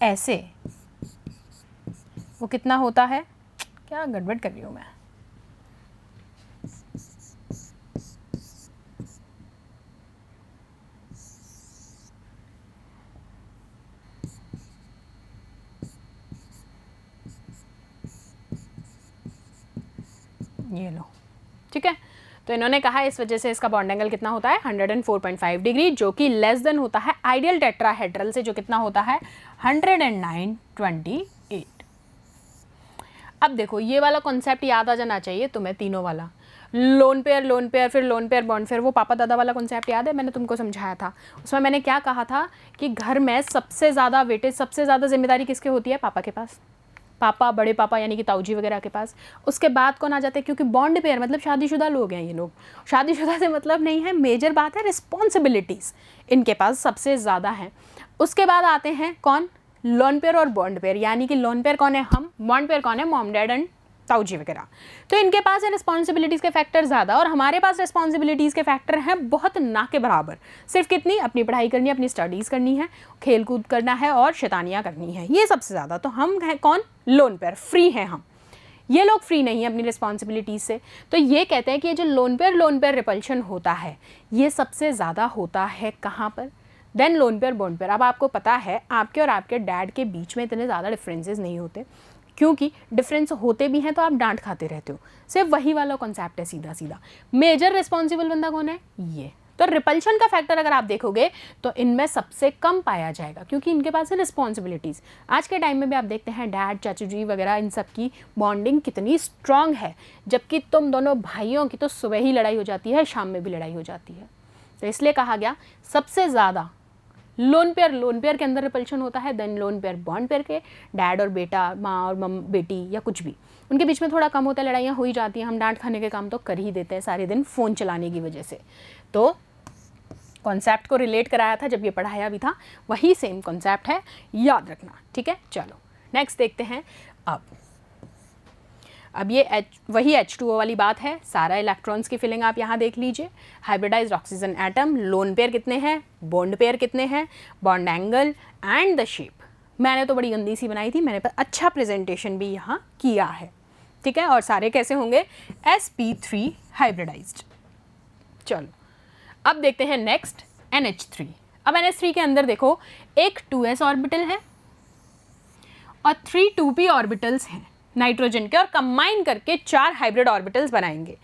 ऐसे, वो कितना होता है? क्या गड़बड़ कर रही हूँ मैं? ये लो, ठीक है। तो इन्होंने कहा इस वजह से इसका बॉन्ड एंगल कितना होता है? 104.5 डिग्री, जो कि लेस देन होता है आइडियल टेट्राहेड्रल से, जो कितना होता है? 109.28। अब देखो ये वाला कॉन्सेप्ट याद आ जाना चाहिए तुम्हें, तीनों वाला, लोन पेयर फिर लोन पेयर बॉन्ड पेयर। वो पापा दादा वाला कॉन्सेप्ट याद है? मैंने तुमको समझाया था। उसमें मैंने क्या कहा था कि घर में सबसे ज़्यादा वेटेज, सबसे ज़्यादा जिम्मेदारी किसके होती है? पापा के पास। पापा, बड़े पापा यानी कि ताऊजी वगैरह के पास। उसके बाद कौन आ जाते हैं? क्योंकि बॉन्ड पेयर मतलब शादीशुदा लोग हैं ये लोग। शादीशुदा से मतलब नहीं है, मेजर बात है रिस्पॉन्सिबिलिटीज़ इनके पास सबसे ज़्यादा हैं। उसके बाद आते हैं कौन? लोन पेयर और बॉन्ड पेयर, यानी कि लोन पेयर कौन है? हम। बॉन्ड पेयर कौन है? मॉम डैड एंड ताऊजी वगैरह। तो इनके पास है रिस्पॉन्सिबिलिटीज़ के फैक्टर ज़्यादा, और हमारे पास रिस्पॉन्सिबिलिटीज़ के फैक्टर हैं बहुत ना के बराबर। सिर्फ कितनी? अपनी पढ़ाई करनी है, अपनी स्टडीज़ करनी है, खेल कूद करना है और शैतानियाँ करनी है, ये सबसे ज़्यादा। तो हम हैं कौन? लोन पेयर, फ्री हैं हम। ये लोग फ्री नहीं है अपनी रिस्पॉन्सिबिलिटीज़ से। तो ये कहते हैं कि ये जो लोन पेयर रिपल्शन होता है, ये सबसे ज़्यादा होता है कहाँ पर? Then lone pair bond pair. अब आपको पता है आपके और आपके डैड के बीच में इतने ज़्यादा डिफरेंसेस नहीं होते, क्योंकि डिफरेंस होते भी हैं तो आप डांट खाते रहते हो। सिर्फ वही वाला कॉन्सेप्ट है सीधा सीधा। मेजर रिस्पॉन्सिबल बंदा कौन है? ये। तो रिपल्शन का फैक्टर अगर आप देखोगे तो इनमें सबसे कम पाया जाएगा, क्योंकि इनके पास है रिस्पॉन्सिबिलिटीज़। आज के टाइम में भी आप देखते हैं डैड, चाचू जी वगैरह, इन सब की बॉन्डिंग कितनी स्ट्रांग है, जबकि तुम दोनों भाइयों की तो सुबह ही लड़ाई हो जाती है, शाम में भी लड़ाई हो जाती है। तो इसलिए कहा गया सबसे ज़्यादा लोन पेयर के अंदर रिपल्शन होता है, then lone pair bond pair के, डैड और बेटा, माँ और बेटी या कुछ भी, उनके बीच में थोड़ा कम होता है, लड़ाइयाँ हो ही जाती हैं। हम डांट खाने के काम तो कर ही देते हैं सारे दिन फ़ोन चलाने की वजह से। तो कॉन्सेप्ट को रिलेट कराया था जब ये पढ़ाया भी था, वही सेम कॉन्सेप्ट है, याद रखना, ठीक है। चलो नेक्स्ट देखते हैं। अब ये वही H2O वाली बात है। सारा इलेक्ट्रॉन्स की फिलिंग आप यहाँ देख लीजिए। Hybridised oxygen atom, lone pair कितने हैं, बॉन्ड पेयर कितने हैं, bond angle and the shape. मैंने तो बड़ी गंदी सी बनाई थी, मैंने पर अच्छा प्रेजेंटेशन भी यहाँ किया है, ठीक है। और सारे कैसे होंगे? sp3 hybridised. चलो अब देखते हैं नेक्स्ट NH3। अब NH3 के अंदर देखो एक 2s ऑर्बिटल है और 3 2p ऑर्बिटल्स हैं। नाइट्रोजन के और कंबाइन करके 4 हाइब्रिड ऑर्बिटल्स बनाएंगे।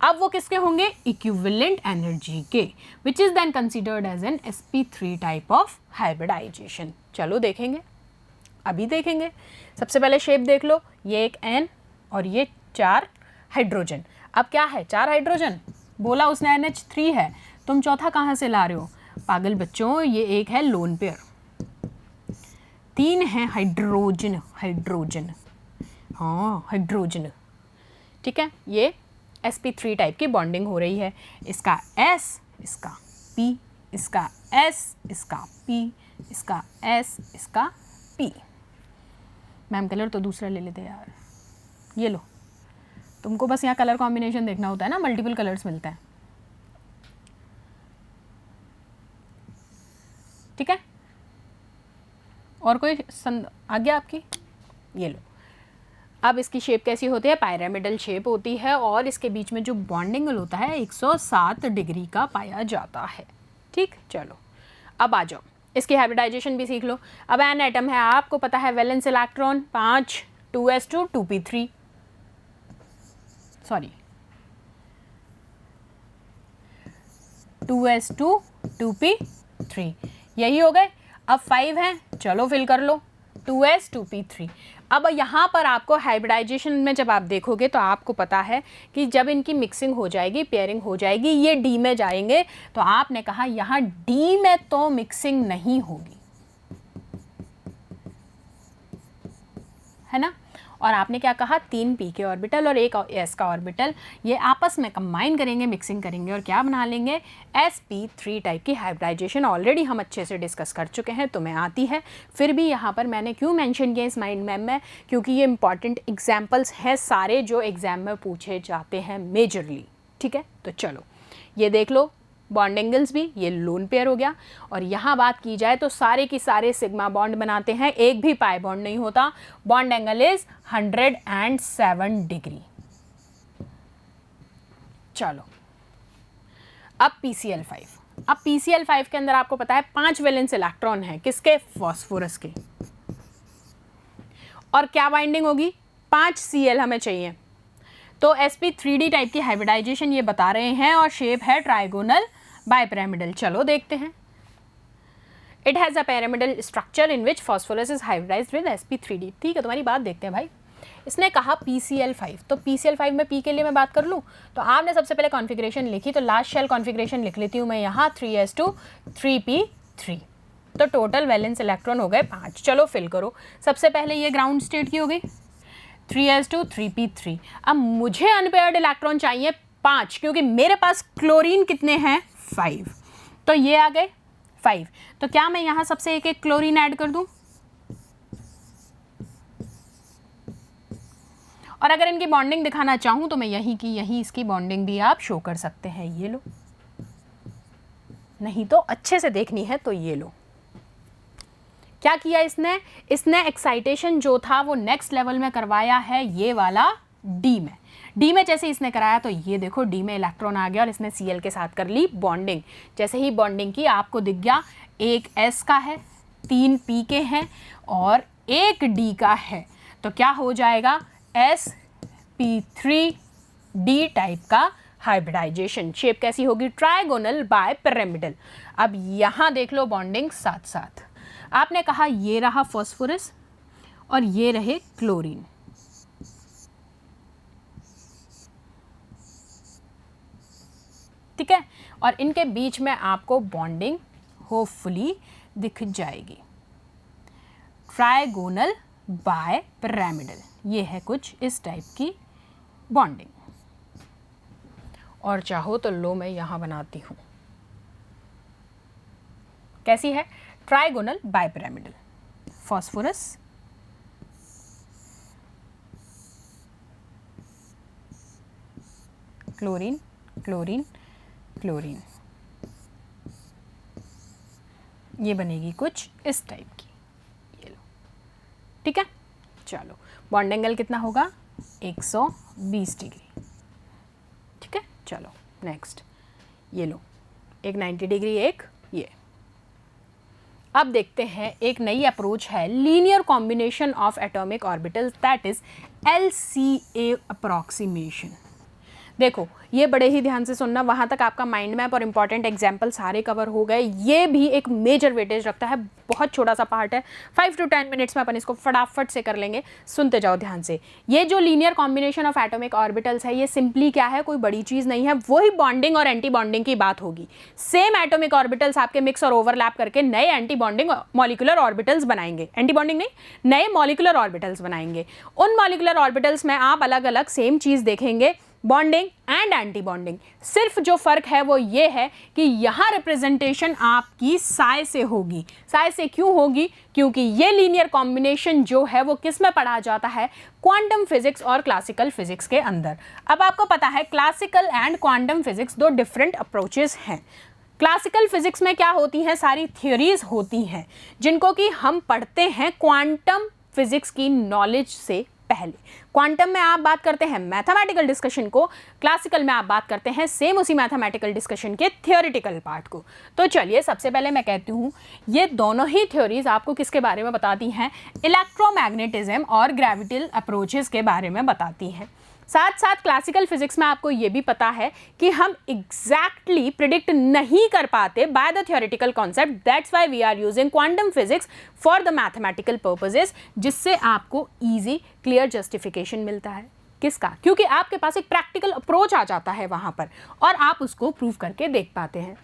अब वो किसके होंगे? इक्विवेलेंट एनर्जी के, which is then considered as an sp3 type of hybridisation. चलो देखेंगे, अभी देखेंगे। सबसे पहले शेप देख लो, ये एक N और ये 4 हाइड्रोजन। अब क्या है? 4 हाइड्रोजन, बोला उसने NH3 है, तुम चौथा कहाँ से ला रहे हो? पागल बच्चों, ये एक है लोन पेयर, 3 है हाइड्रोजन, हाँ हाइड्रोजन, ठीक है। ये sp3 टाइप की बॉन्डिंग हो रही है, इसका S, इसका P, इसका S, इसका P, इसका S, इसका P। मैम कलर तो दूसरा ले लेते यार, ये लो, तुमको बस यहाँ कलर कॉम्बिनेशन देखना होता है ना, मल्टीपल कलर्स मिलते हैं, ठीक है। और कोई आ गया आपकी? ये लो। अब इसकी शेप कैसी होती है? पायरामिडल शेप होती है और इसके बीच में जो बॉन्डिंग होता है 107 डिग्री का पाया जाता है, ठीक। चलो अब आ जाओ, इसकी हाइब्रिडाइजेशन भी सीख लो। अब एन एटम है, आपको पता है valence electron 5, 2s2 2p3, sorry 2s2 2p3, यही हो गए। अब 5 है, चलो फिल कर लो, 2s 2p3। अब यहाँ पर आपको हाइब्रिडाइजेशन में जब आप देखोगे तो आपको पता है कि जब इनकी मिक्सिंग हो जाएगी, पेयरिंग हो जाएगी, ये डी में जाएंगे, तो आपने कहा यहाँ डी में तो मिक्सिंग नहीं होगी, है ना। और आपने क्या कहा? 3 p के ऑर्बिटल और 1 s का ऑर्बिटल, ये आपस में कंबाइन करेंगे, मिक्सिंग करेंगे और क्या बना लेंगे? sp3 टाइप की हाइब्रिडाइजेशन। ऑलरेडी हम अच्छे से डिस्कस कर चुके हैं, तुम्हें आती है, फिर भी यहाँ पर मैंने क्यों मेंशन किया इस माइंड मैप में? क्योंकि ये इंपॉर्टेंट एग्जाम्पल्स हैं सारे जो एग्जाम में पूछे जाते हैं मेजरली, ठीक है। तो चलो ये देख लो, बॉन्ड एंगल्स भी, ये लोन पेयर हो गया। और यहाँ बात की जाए तो सारे की सारे सिग्मा बॉन्ड बनाते हैं, एक भी पाई बॉन्ड नहीं होता। Bond angle is 107 degree. चलो अब PCl5। अब PCl5 के अंदर आपको पता है 5 वैलेंस इलेक्ट्रॉन है, किसके? फॉस्फोरस के। और क्या बाइंडिंग होगी? 5 Cl हमें चाहिए, तो sp3d टाइप की हाइब्रिडाइजेशन ये बता रहे हैं और शेप है ट्राइगोनल बाइपिरामिडल। चलो देखते हैं। It has a pyramidal structure in which phosphorus is hybridised with sp3d। ठीक है, तुम्हारी बात देखते हैं भाई। इसने कहा PCl5, तो PCl5 में P के लिए मैं बात कर लूँ तो आपने सबसे पहले कॉन्फ़िगरेशन लिखी, तो लास्ट शेल कॉन्फ़िगरेशन लिख लेती हूँ मैं यहाँ 3s2 3p3, तो टोटल वैलेंस इलेक्ट्रॉन हो गए 5। चलो फिल करो। सबसे पहले ये ग्राउंड स्टेट की हो गई 3s2 3p3। अब मुझे अनपेयर्ड इलेक्ट्रॉन चाहिए 5, क्योंकि मेरे पास क्लोरीन कितने हैं? 5, तो ये आ गए 5। तो क्या मैं यहाँ सबसे एक एक क्लोरीन ऐड कर दूँ? और अगर इनकी बॉन्डिंग दिखाना चाहूँ तो मैं यहीं की यहीं इसकी बॉन्डिंग भी आप शो कर सकते हैं। ये लो, नहीं तो अच्छे से देखनी है तो ये लो। क्या किया इसने? इसने एक्साइटेशन जो था वो नेक्स्ट लेवल में करवाया है, ये वाला डी में। डी में जैसे इसने कराया तो ये देखो डी में इलेक्ट्रॉन आ गया और इसने Cl के साथ कर ली बॉन्डिंग। जैसे ही बॉन्डिंग की आपको दिख गया एक S का है, 3 P के हैं और एक D का है, तो क्या हो जाएगा? sp3d टाइप का हाइब्रिडाइजेशन। शेप कैसी होगी? Trigonal bipyramidal. अब यहाँ देख लो बॉन्डिंग साथ साथ। आपने कहा ये रहा फॉस्फोरस और ये रहे क्लोरीन, ठीक है, और इनके बीच में आपको बॉन्डिंग होपफुली दिख जाएगी, ट्राइगोनल बाय पिरामिडल। ये है कुछ इस टाइप की बॉन्डिंग। और चाहो तो लो मैं यहाँ बनाती हूँ, कैसी है? Trigonal bipyramidal, phosphorus, chlorine, chlorine, chlorine. ये बनेगी कुछ इस टाइप की, ये लो, ठीक है। चलो बॉन्ड एंगल कितना होगा? 120 डिग्री, ठीक है। चलो नेक्स्ट, ये लो, एक 90 डिग्री, एक ये। अब देखते हैं एक नई अप्रोच है, linear combination of atomic orbitals, that is LCA approximation. देखो ये बड़े ही ध्यान से सुनना, वहाँ तक आपका माइंड मैप और इंपॉर्टेंट एग्जाम्पल सारे कवर हो गए। ये भी एक मेजर वेटेज रखता है, बहुत छोटा सा पार्ट है, 5 to 10 मिनट्स में अपन इसको फटाफट से कर लेंगे। सुनते जाओ ध्यान से। ये जो linear combination of atomic orbitals है, ये सिंपली क्या है, कोई बड़ी चीज़ नहीं है, वही बॉन्डिंग और एंटी बॉन्डिंग की बात होगी। सेम एटॉमिक ऑर्बिटल्स आपके मिक्स और ओवरलैप करके नए एंटी बॉन्डिंग मॉलिक्यूलर ऑर्बिटल्स बनाएंगे, एंटी बॉन्डिंग नहीं, नए मॉलिक्यूलर ऑर्बिटल्स बनाएंगे। उन मॉलिक्यूलर ऑर्बिटल्स में आप अलग अलग सेम चीज़ देखेंगे, बॉन्डिंग एंड एंटी बॉन्डिंग। सिर्फ जो फर्क है वो ये है कि यहाँ रिप्रेजेंटेशन आपकी साई से होगी। साई से क्यों होगी? क्योंकि ये लीनियर कॉम्बिनेशन जो है वो किस में पढ़ा जाता है, क्वांटम फिजिक्स और क्लासिकल फिजिक्स के अंदर। अब आपको पता है क्लासिकल एंड क्वांटम फिजिक्स दो डिफरेंट अप्रोचेस हैं। क्लासिकल फिजिक्स में क्या होती हैं, सारी थियोरीज होती हैं जिनको कि हम पढ़ते हैं क्वांटम फिजिक्स की नॉलेज से पहले। क्वांटम में आप बात करते हैं मैथमेटिकल डिस्कशन को, क्लासिकल में आप बात करते हैं सेम उसी मैथमेटिकल डिस्कशन के थियोरिटिकल पार्ट को। तो चलिए सबसे पहले मैं कहती हूँ ये दोनों ही थ्योरीज आपको किसके बारे में बताती हैं, इलेक्ट्रोमैग्नेटिज्म और ग्रेविटेशनल अप्रोचेस के बारे में बताती हैं। साथ साथ क्लासिकल फिजिक्स में आपको ये भी पता है कि हम एग्जैक्टली प्रिडिक्ट नहीं कर पाते by the theoretical concept, that's why we are using quantum physics for the mathematical purposes, जिससे आपको इजी क्लियर जस्टिफिकेशन मिलता है। किसका? क्योंकि आपके पास एक प्रैक्टिकल अप्रोच आ जाता है वहाँ पर और आप उसको प्रूव करके देख पाते हैं।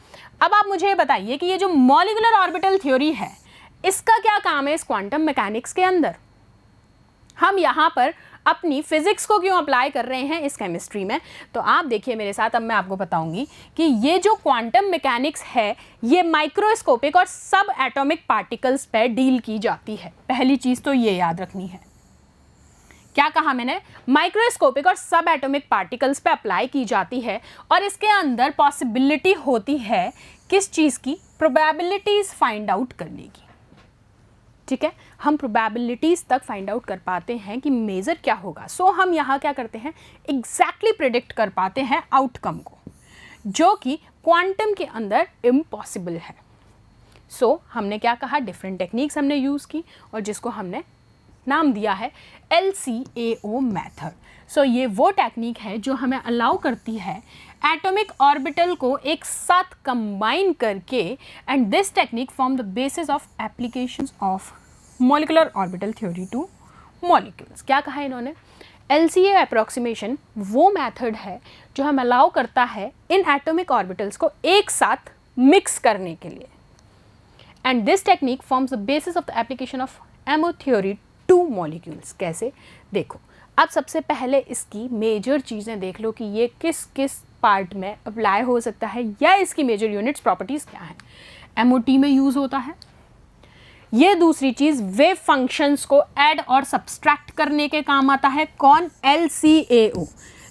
अब आप मुझे बताइए कि ये जो मॉलिक्यूलर ऑर्बिटल थ्योरी है, इसका क्या काम है इस क्वांटम मैकेनिक्स के अंदर? हम यहाँ पर अपनी फिजिक्स को क्यों अप्लाई कर रहे हैं इस केमिस्ट्री में? तो आप देखिए मेरे साथ, अब मैं आपको बताऊंगी कि ये जो क्वांटम मैकेनिक्स है ये माइक्रोस्कोपिक और सब एटॉमिक पार्टिकल्स पे डील की जाती है। पहली चीज़ तो ये याद रखनी है। क्या कहा मैंने? माइक्रोस्कोपिक और सब एटॉमिक पार्टिकल्स पे अप्लाई की जाती है और इसके अंदर पॉसिबिलिटी होती है किस चीज़ की? प्रोबेबिलिटीज़ फाइंड आउट करने की। ठीक है, हम प्रोबेबिलिटीज़ तक फाइंड आउट कर पाते हैं कि मेजर क्या होगा। सो हम यहाँ क्या करते हैं, एग्जैक्टली प्रिडिक्ट कर पाते हैं आउटकम को, जो कि क्वांटम के अंदर इम्पॉसिबल है। सो हमने क्या कहा, डिफरेंट टेक्निक्स हमने यूज़ की और जिसको हमने नाम दिया है LCAO मेथड। सो ये वो टेक्निक है जो हमें अलाउ करती है एटॉमिक ऑर्बिटल को एक साथ कंबाइन करके, and this technique form the basis of applications of molecular orbital theory two molecules. क्या कहा इन्होंने? LCA अप्रॉक्सीमेशन वो मेथड है जो हमें अलाउ करता है इन एटॉमिक ऑर्बिटल्स को एक साथ मिक्स करने के लिए, and this technique forms the basis of the application of MO theory two molecules. कैसे? देखो, अब सबसे पहले इसकी मेजर चीज़ें देख लो कि ये किस किस पार्ट में अप्लाई हो सकता है या इसकी मेजर यूनिट्स प्रॉपर्टीज़ क्या हैं। MOT में यूज़ होता है ये। दूसरी चीज़, वेव फंक्शंस को ऐड और सब्सट्रैक्ट करने के काम आता है। कौन? LCAO,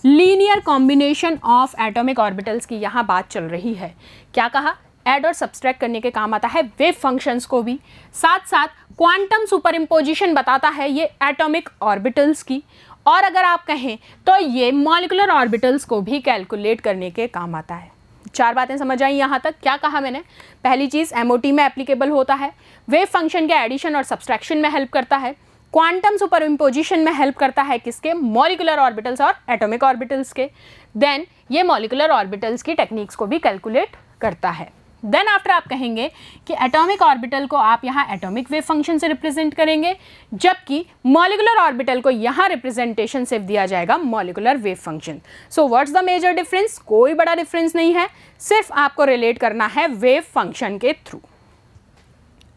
linear combination of atomic orbitals की यहाँ बात चल रही है। क्या कहा? ऐड और सब्सट्रैक्ट करने के काम आता है वेव फंक्शंस को भी। साथ साथ क्वांटम सुपर इम्पोजिशन बताता है ये एटॉमिक ऑर्बिटल्स की, और अगर आप कहें तो ये मॉलिक्यूलर ऑर्बिटल्स को भी कैलकुलेट करने के काम आता है। 4 बातें समझ आई यहाँ तक? क्या कहा मैंने? पहली चीज़, MOT में एप्लीकेबल होता है, वेव फंक्शन के एडिशन और सब्सट्रैक्शन में हेल्प करता है, क्वांटम सुपर इम्पोजिशन में हेल्प करता है किसके? मॉलिक्यूलर ऑर्बिटल्स और एटॉमिक ऑर्बिटल्स के। देन ये मॉलिक्यूलर ऑर्बिटल्स की टेक्निक्स को भी कैलकुलेट करता है। देन आफ्टर आप कहेंगे कि एटॉमिक ऑर्बिटल को आप यहाँ एटॉमिक वेव फंक्शन से रिप्रेजेंट करेंगे, जबकि मॉलिक्यूलर ऑर्बिटल को यहाँ रिप्रेजेंटेशन सिर्फ दिया जाएगा molecular wave function. So what's the major difference? कोई बड़ा डिफरेंस नहीं है, सिर्फ आपको रिलेट करना है वेव फंक्शन के थ्रू।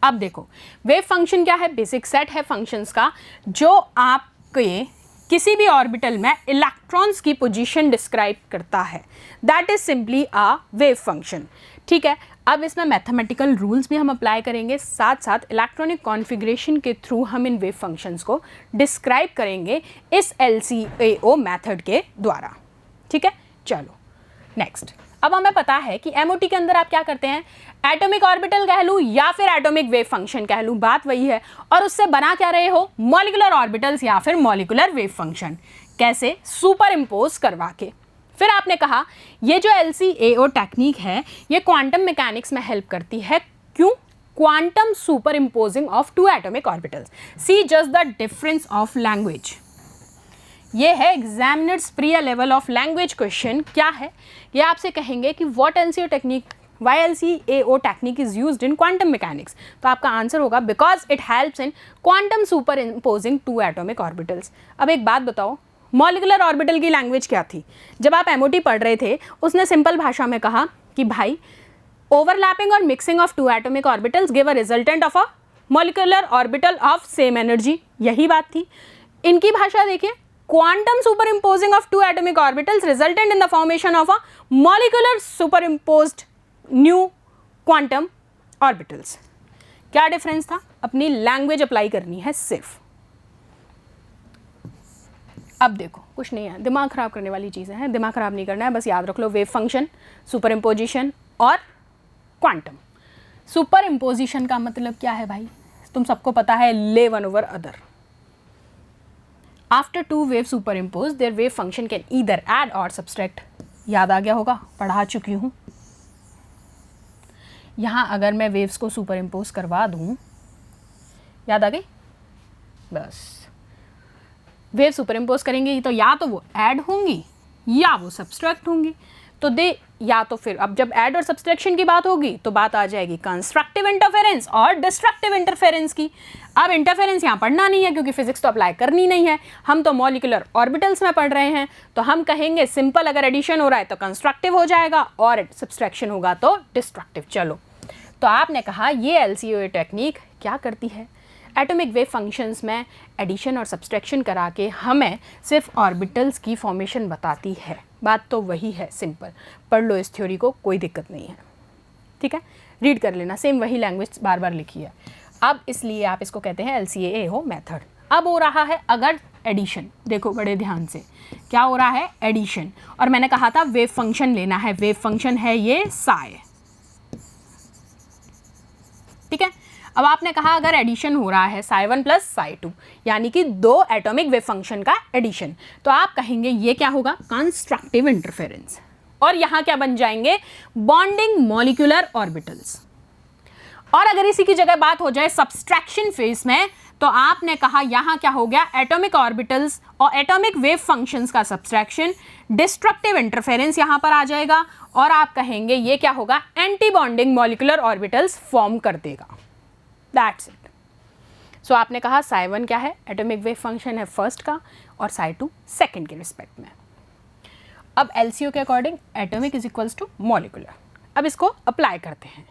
अब देखो, वेव फंक्शन क्या है? बेसिक सेट है फंक्शंस का जो आपके किसी भी ऑर्बिटल में इलेक्ट्रॉन्स की पोजीशन डिस्क्राइब करता है। That is simply a wave function. ठीक है, अब इसमें मैथमेटिकल रूल्स भी हम अप्लाई करेंगे, साथ साथ इलेक्ट्रॉनिक कॉन्फ़िगरेशन के थ्रू हम इन वेव फंक्शंस को डिस्क्राइब करेंगे इस LCAO मेथड के द्वारा। ठीक है, चलो नेक्स्ट। अब हमें पता है कि MOT के अंदर आप क्या करते हैं, एटॉमिक ऑर्बिटल कह लूँ या फिर एटॉमिक वेव फंक्शन कह लूँ, बात वही है, और उससे बना क्या रहे हो? मॉलिक्यूलर ऑर्बिटल्स या फिर मॉलिक्यूलर वेव फंक्शन। कैसे? सुपर इम्पोज करवा के। फिर आपने कहा ये जो LCAO टेक्निक है ये क्वांटम मैकेनिक्स में हेल्प करती है। क्यों? Quantum superimposing of 2 atomic orbitals. See just the difference of language. ये है एग्जामिनर्स प्रिय लेवल ऑफ लैंग्वेज क्वेश्चन। क्या है ये आपसे कहेंगे कि what LCO technique why LCAO technique is used in quantum mechanics, तो आपका आंसर होगा because it helps in quantum superimposing 2 atomic orbitals. अब एक बात बताओ, मॉलिकुलर ऑर्बिटल की लैंग्वेज क्या थी? जब आप MOT पढ़ रहे थे उसने सिंपल भाषा में कहा कि भाई ओवरलैपिंग और mixing of 2 atomic orbitals give a resultant of a molecular orbital of same energy, यही बात थी। इनकी भाषा देखिए, quantum superimposing of 2 atomic orbitals resultant in the formation of a molecular super imposed new quantum orbitals. क्या difference था? अपनी language apply करनी है सिर्फ। अब देखो कुछ नहीं है, दिमाग खराब करने वाली चीज़ें हैं, दिमाग खराब नहीं करना है, बस याद रख लो वेव फंक्शन, सुपर इम्पोजिशन और क्वांटम। सुपर इम्पोजिशन का मतलब क्या है भाई? तुम सबको पता है, lay one over other. After 2 wave superimpose their wave function can either add और सब्सट्रैक्ट। याद आ गया होगा, पढ़ा चुकी हूँ। यहाँ अगर मैं वेव्स को सुपर इम्पोज करवा दूँ, याद आ गई? बस वेव सुपर इम्पोज करेंगे तो या तो वो ऐड होंगी या वो सब्सट्रैक्ट होंगी। तो या तो फिर अब जब ऐड और सब्सट्रैक्शन की बात होगी तो बात आ जाएगी कंस्ट्रक्टिव इंटरफेरेंस और डिस्ट्रक्टिव इंटरफेरेंस की। अब इंटरफेरेंस यहाँ पढ़ना नहीं है क्योंकि फिजिक्स तो अप्लाई करनी नहीं है, हम तो मॉलिकुलर ऑर्बिटल्स में पढ़ रहे हैं। तो हम कहेंगे सिंपल अगर एडिशन हो रहा है तो कंस्ट्रक्टिव हो जाएगा और सब्सट्रैक्शन होगा तो डिस्ट्रक्टिव। चलो, तो आपने कहा ये LCAO टेक्निक क्या करती है? एटॉमिक वेव फंक्शंस में एडिशन और सब्सट्रैक्शन करा के हमें सिर्फ ऑर्बिटल्स की फॉर्मेशन बताती है। बात तो वही है, सिंपल पढ़ लो इस थ्योरी को, कोई दिक्कत नहीं है। ठीक है, रीड कर लेना, सेम वही लैंग्वेज बार बार लिखी है। अब इसलिए आप इसको कहते हैं LCAO मेथड। अब हो रहा है अगर एडिशन, देखो बड़े ध्यान से, क्या हो रहा है? एडिशन। और मैंने कहा था वेव फंक्शन लेना है, वेव फंक्शन है ये साई। ठीक है, अब आपने कहा अगर एडिशन हो रहा है psi1 प्लस psi2, यानी कि 2 एटॉमिक वेव फंक्शन का एडिशन, तो आप कहेंगे ये क्या होगा? Constructive interference. और यहाँ क्या बन जाएंगे? Bonding molecular orbitals. और अगर इसी की जगह बात हो जाए सब्सट्रैक्शन फेज में, तो आपने कहा यहाँ क्या हो गया? एटॉमिक ऑर्बिटल्स और एटॉमिक वेव फंक्शंस का सब्सट्रैक्शन, डिस्ट्रक्टिव इंटरफेरेंस यहाँ पर आ जाएगा। और आप कहेंगे ये क्या होगा? Anti bonding molecular orbitals form कर देगा। That's it. सो आपने कहा psi1 क्या है? एटॉमिक वेव फंक्शन है फर्स्ट का, और psi2 सेकंड के रिस्पेक्ट में। अब LCO के according atomic is equals to molecular. अब इसको अप्लाई करते हैं।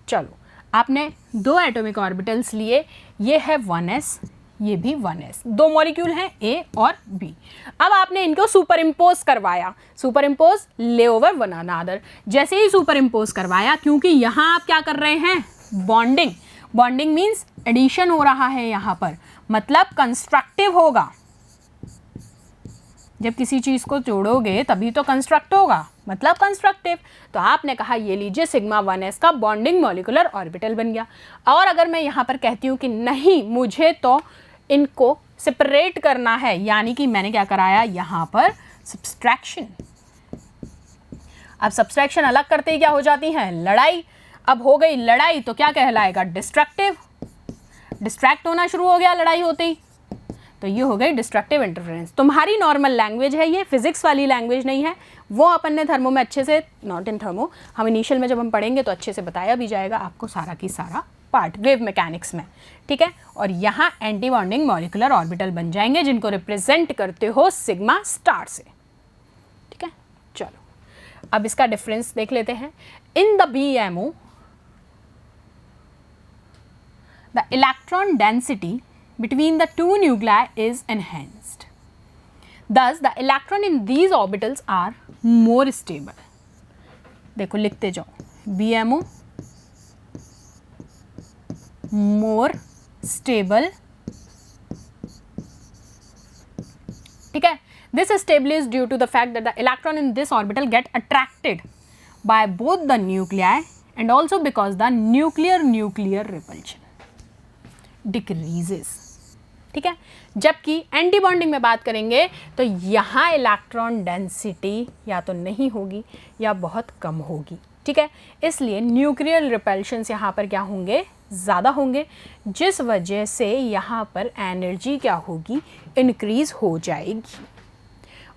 चलो, आपने 2 एटॉमिक ऑर्बिटल्स लिए, ये है 1s, ये भी 1s, 2 मॉलिक्यूल हैं A और B। अब आपने इनको सुपर इम्पोज करवाया, सुपर इम्पोज ले ओवर वन अनदर। जैसे ही सुपर इम्पोज करवाया, क्योंकि यहाँ आप क्या कर रहे हैं? बॉन्डिंग। बॉन्डिंग मीन्स एडिशन हो रहा है यहाँ पर, मतलब कंस्ट्रक्टिव होगा। जब किसी चीज़ को जोड़ोगे तभी तो कंस्ट्रक्ट होगा, मतलब कंस्ट्रक्टिव। तो आपने कहा ये लीजिए सिग्मा 1s का बॉन्डिंग मॉलिकुलर ऑर्बिटल बन गया। और अगर मैं यहाँ पर कहती हूँ कि नहीं, मुझे तो इनको सेपरेट करना है, यानी कि मैंने क्या कराया यहाँ पर? सब्सट्रैक्शन। अब सब्सट्रैक्शन अलग करते ही क्या हो जाती है? लड़ाई। अब हो गई लड़ाई तो क्या कहलाएगा? डिस्ट्रक्टिव। डिस्ट्रैक्ट होना शुरू हो गया लड़ाई होते ही, तो ये हो गई डिस्ट्रक्टिव इंटरफेरेंस। तुम्हारी नॉर्मल लैंग्वेज है ये, फिजिक्स वाली लैंग्वेज नहीं है। वो अपन ने थर्मो में अच्छे से, नॉट इन थर्मो, हम इनिशियल में जब हम पढ़ेंगे तो अच्छे से बताया भी जाएगा आपको सारा की सारा पार्ट वेव मैकेनिक्स में। ठीक है, और यहाँ एंटी बॉन्डिंग मॉलिकुलर ऑर्बिटल बन जाएंगे जिनको रिप्रेजेंट करते हो सिग्मा स्टार से। ठीक है, चलो अब इसका डिफरेंस देख लेते हैं। In the BMO the electron density between the 2 nuclei is enhanced. Thus, the electron in these orbitals are more stable. देखो लिखते जाओ, BMO more stable. ठीक है, this is stable is due to the fact that the electron in this orbital get attracted by both the nuclei and also because the nuclear repulsion decreases. ठीक है, जबकि anti bonding में बात करेंगे तो यहाँ इलेक्ट्रॉन डेंसिटी या तो नहीं होगी या बहुत कम होगी। ठीक है। इसलिए न्यूक्लियर रिपल्शंस यहाँ पर क्या होंगे, ज़्यादा होंगे, जिस वजह से यहाँ पर एनर्जी क्या होगी, इंक्रीज हो जाएगी।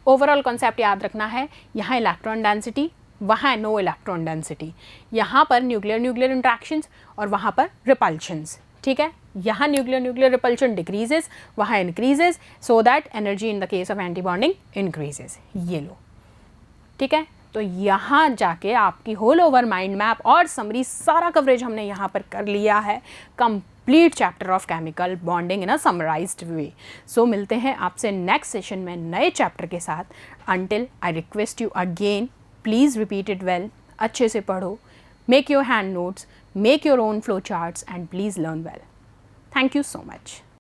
ओवरऑल कॉन्सेप्ट याद रखना है, यहाँ इलेक्ट्रॉन डेंसिटी, वहाँ नो इलेक्ट्रॉन डेंसिटी, यहाँ पर न्यूक्लियर न्यूक्लियर इंट्रैक्शंस और वहाँ पर रिपल्शंस, ठीक है। यहाँ न्यूक्लियर न्यूक्लियर रिपल्शन डिक्रीजेस, वहाँ increases, so that energy in the case of anti bonding increases. ये लो, ठीक है। तो यहाँ जाके आपकी होल ओवर माइंड मैप और समरी सारा कवरेज हमने यहाँ पर कर लिया है, complete chapter of chemical bonding in a summarized way. So मिलते हैं आपसे नेक्स्ट सेशन में नए चैप्टर के साथ। Until I request you again, please repeat it well, अच्छे से पढ़ो, make your hand notes, make your own flow charts, and please learn well. Thank you so much.